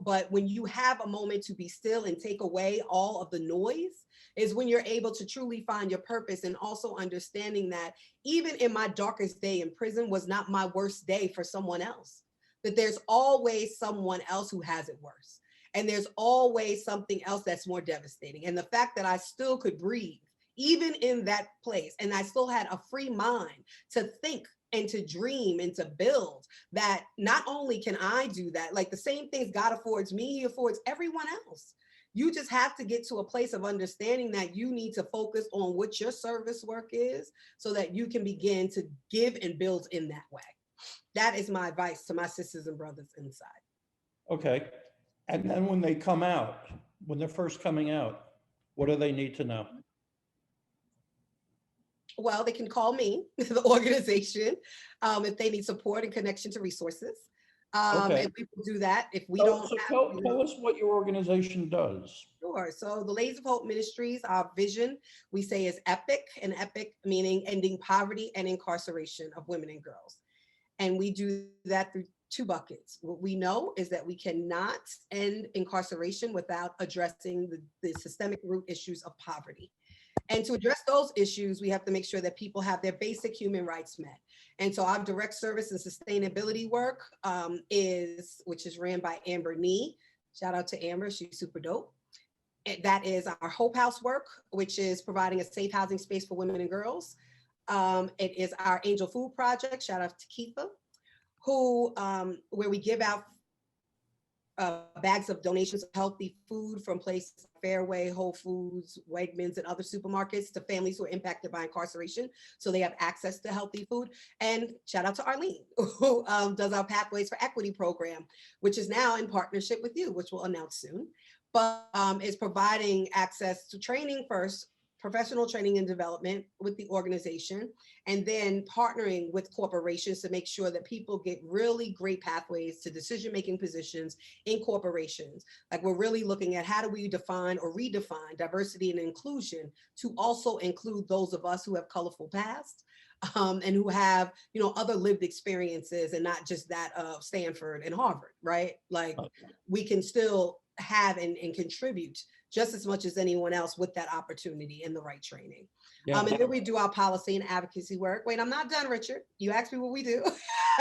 Speaker 2: but when you have a moment to be still and take away all of the noise is when you're able to truly find your purpose, and also understanding that even in my darkest day in prison was not my worst day for someone else, that there's always someone else who has it worse. And there's always something else that's more devastating. And the fact that I still could breathe, even in that place, and I still had a free mind to think and to dream and to build, that not only can I do that, the same things God affords me, he affords everyone else. You just have to get to a place of understanding that you need to focus on what your service work is so that you can begin to give and build in that way. That is my advice to my sisters and brothers inside.
Speaker 1: Okay. And then when they come out, when they're first coming out, what do they need to know?
Speaker 2: Well, they can call me, the organization, if they need support and connection to resources.
Speaker 1: Okay.
Speaker 2: And we will do that if we
Speaker 1: So,
Speaker 2: don't
Speaker 1: so
Speaker 2: have,
Speaker 1: tell us what your organization does.
Speaker 2: Sure. So the Ladies of Hope Ministries, our vision, we say is epic, and epic meaning ending poverty and incarceration of women and girls. And we do that through two buckets. What we know is that we cannot end incarceration without addressing the systemic root issues of poverty. And to address those issues, we have to make sure that people have their basic human rights met. And so our direct service and sustainability work which is ran by Amber Nee. Shout out to Amber, she's super dope. And that is our Hope House work, which is providing a safe housing space for women and girls. It is our Angel Food Project, shout out to Keitha, where we give out bags of donations of healthy food from places like Fairway, Whole Foods, Wegmans, and other supermarkets to families who are impacted by incarceration, so they have access to healthy food. And shout out to Arlene, who does our Pathways for Equity program, which is now in partnership with you, which we'll announce soon, but is providing access to training first, professional training and development with the organization, and then partnering with corporations to make sure that people get really great pathways to decision-making positions in corporations. Like, we're really looking at how do we define or redefine diversity and inclusion to also include those of us who have colorful past, and who have, other lived experiences and not just that of Stanford and Harvard, right? Like, we can still have and contribute just as much as anyone else with that opportunity and the right training.
Speaker 1: Yeah.
Speaker 2: And then we do our policy and advocacy work. Wait, I'm not done, Richard. You asked me what we do.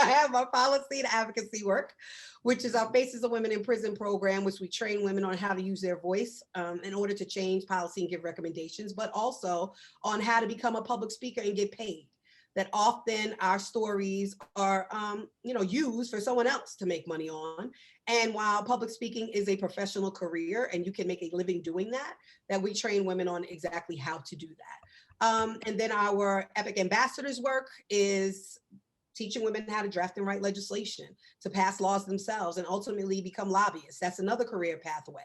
Speaker 2: I have our policy and advocacy work, which is our Faces of Women in Prison program, which we train women on how to use their voice in order to change policy and give recommendations, but also on how to become a public speaker and get paid. That often our stories are, used for someone else to make money on. And while public speaking is a professional career and you can make a living doing that we train women on exactly how to do that. And then our Epic Ambassadors work is teaching women how to draft and write legislation, to pass laws themselves, and ultimately become lobbyists. That's another career pathway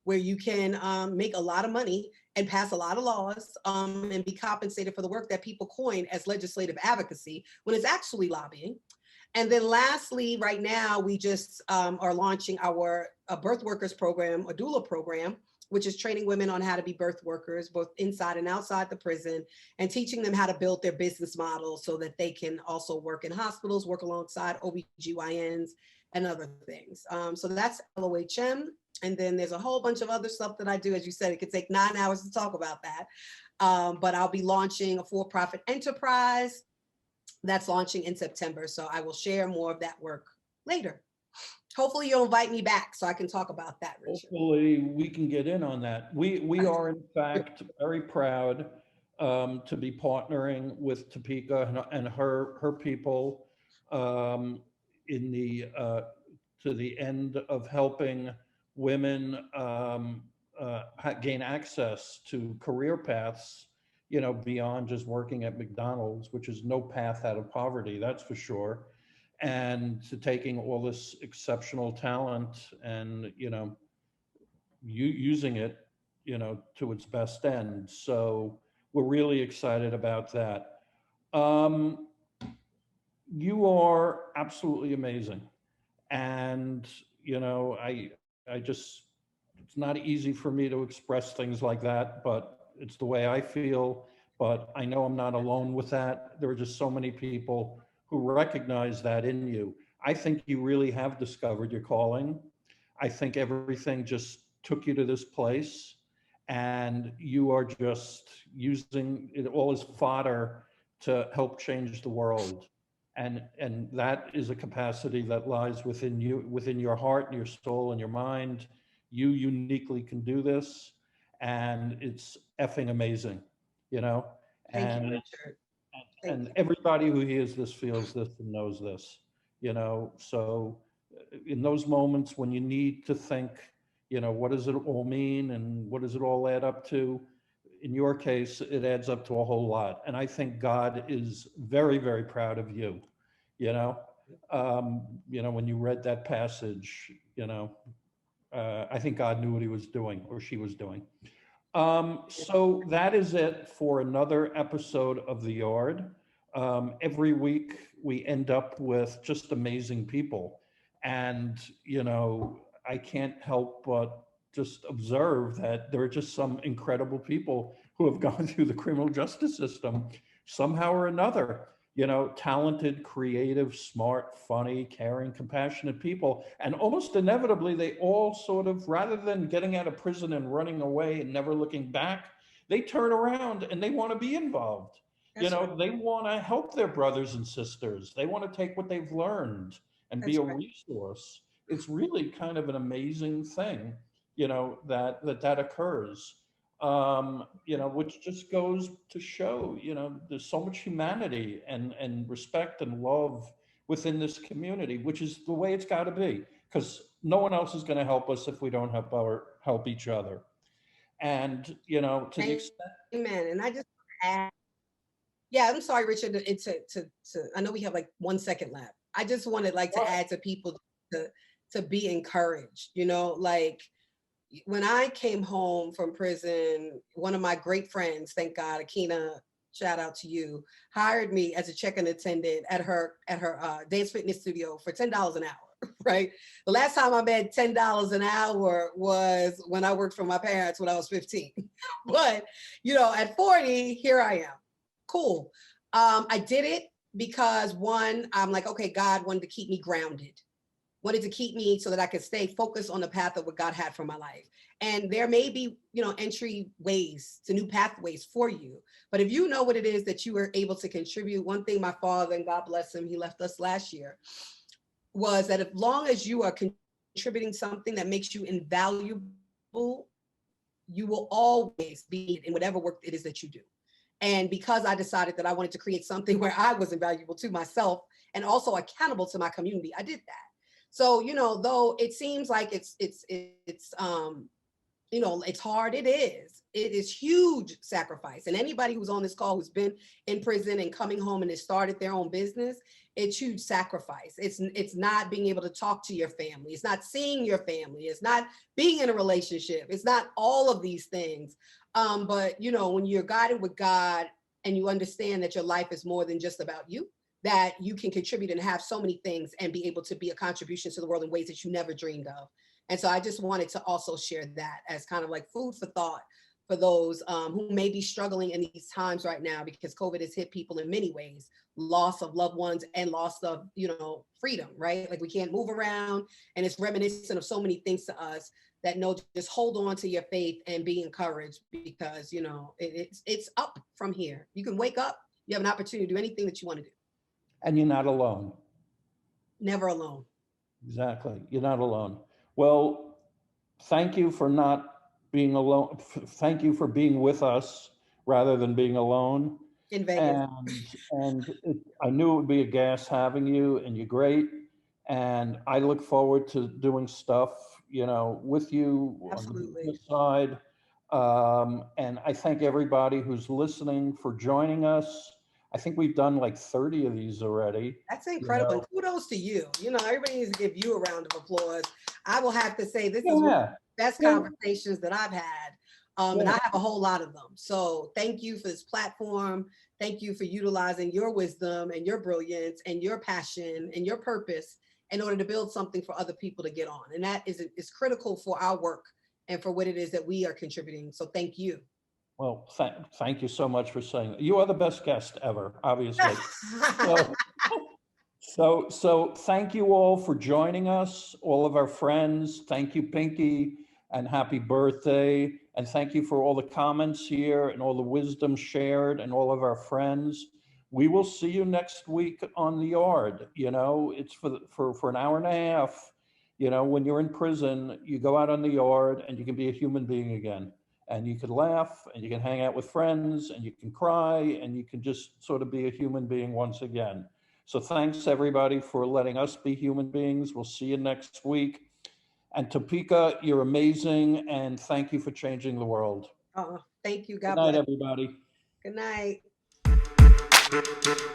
Speaker 2: where you can make a lot of money and pass a lot of laws and be compensated for the work that people coin as legislative advocacy when it's actually lobbying. And then lastly, right now, we just are launching our birth workers program, a doula program, which is training women on how to be birth workers, both inside and outside the prison, and teaching them how to build their business models so that they can also work in hospitals, work alongside OBGYNs and other things. So that's LOHM. And then there's a whole bunch of other stuff that I do. As you said, it could take 9 hours to talk about that. But I'll be launching a for-profit enterprise that's launching in September. So I will share more of that work later. Hopefully you'll invite me back so I can talk about that, Richard.
Speaker 1: Hopefully we can get in on that. We are in fact very proud to be partnering with Topeka and her people in the to the end of helping women gain access to career paths, beyond just working at McDonald's, which is no path out of poverty, that's for sure. And to taking all this exceptional talent and, using it, to its best end. So we're really excited about that. You are absolutely amazing. And, I just, it's not easy for me to express things like that, but it's the way I feel. But I know I'm not alone with that. There are just so many people who recognize that in you. I think you really have discovered your calling. I think everything just took you to this place, and you are just using it all as fodder to help change the world. And that is a capacity that lies within you, within your heart and your soul and your mind. You uniquely can do this, and it's effing amazing,
Speaker 2: Thank
Speaker 1: and
Speaker 2: you, Richard.
Speaker 1: and everybody who hears this feels this and knows this, so in those moments when you need to think, what does it all mean and what does it all add up to? In your case, it adds up to a whole lot. And I think God is very, very proud of you, when you read that passage, I think God knew what he was doing or she was doing. So that is it for another episode of The Yard. Every week we end up with just amazing people. And, I can't help but just observe that there are just some incredible people who have gone through the criminal justice system somehow or another. Talented, creative, smart, funny, caring, compassionate people. And almost inevitably, they all sort of, rather than getting out of prison and running away and never looking back, they turn around and they want to be involved.
Speaker 2: That's right.
Speaker 1: They want to help their brothers and sisters. They want to take what they've learned and be
Speaker 2: That's
Speaker 1: a
Speaker 2: right.
Speaker 1: resource. It's really kind of an amazing thing, that occurs. Which just goes to show, there's so much humanity and respect and love within this community, which is the way it's got to be, because no one else is going to help us if we don't help each other. And, to the extent.
Speaker 2: Amen. And I just add, yeah, I'm sorry, Richard. I know we have like 1 second left. I just wanted to add to people to be encouraged, like, when I came home from prison, one of my great friends, thank God, Akina, shout out to you, hired me as a check-in attendant at her dance fitness studio for $10 an hour, right? The last time I made $10 an hour was when I worked for my parents when I was 15. But, at 40, here I am. Cool. I did it because, one, I'm like, okay, God wanted to keep me grounded. Wanted to keep me so that I could stay focused on the path of what God had for my life. And there may be, entry ways to new pathways for you. But if you know what it is that you were able to contribute, one thing my father, and God bless him, he left us last year, was that as long as you are contributing something that makes you invaluable, you will always be in whatever work it is that you do. And because I decided that I wanted to create something where I was invaluable to myself and also accountable to my community, I did that. So, though it seems like it's hard, it is huge sacrifice. And anybody who's on this call who's been in prison and coming home and has started their own business, it's huge sacrifice. It's not being able to talk to your family. It's not seeing your family. It's not being in a relationship. It's not all of these things. But, when you're guided with God and you understand that your life is more than just about you, that you can contribute and have so many things and be able to be a contribution to the world in ways that you never dreamed of. And so I just wanted to also share that as kind of like food for thought for those who may be struggling in these times right now, because COVID has hit people in many ways, loss of loved ones and loss of, freedom, right? Like we can't move around, and it's reminiscent of so many things to us that just hold on to your faith and be encouraged, because, it's up from here. You can wake up, you have an opportunity to do anything that you want to do.
Speaker 1: And you're not alone.
Speaker 2: Never alone.
Speaker 1: Exactly. You're not alone. Well, thank you for not being alone. Thank you for being with us rather than being alone.
Speaker 2: In Vegas.
Speaker 1: I knew it would be a gas having you, and you're great. And I look forward to doing stuff, with you.
Speaker 2: Absolutely.
Speaker 1: On the side. And I thank everybody who's listening for joining us. I think we've done like 30 of these already.
Speaker 2: That's incredible. And kudos to you. Everybody needs to give you a round of applause. I will have to say this is one of the best conversations that I've had. And I have a whole lot of them. So thank you for this platform. Thank you for utilizing your wisdom and your brilliance and your passion and your purpose in order to build something for other people to get on. And that is critical for our work and for what it is that we are contributing. So thank you.
Speaker 1: Well, thank you so much for saying that. You are the best guest ever, obviously. So thank you all for joining us, all of our friends. Thank you, Pinky, and happy birthday. And thank you for all the comments here and all the wisdom shared and all of our friends. We will see you next week on The Yard. It's for an hour and a half. When you're in prison, you go out on the yard and you can be a human being again. And you can laugh, and you can hang out with friends, and you can cry, and you can just sort of be a human being once again. So thanks, everybody, for letting us be human beings. We'll see you next week. And Topeka, you're amazing, and thank you for changing the world.
Speaker 2: Thank you. God
Speaker 1: bless. Good night,
Speaker 2: bless.
Speaker 1: everybody.
Speaker 2: Good night.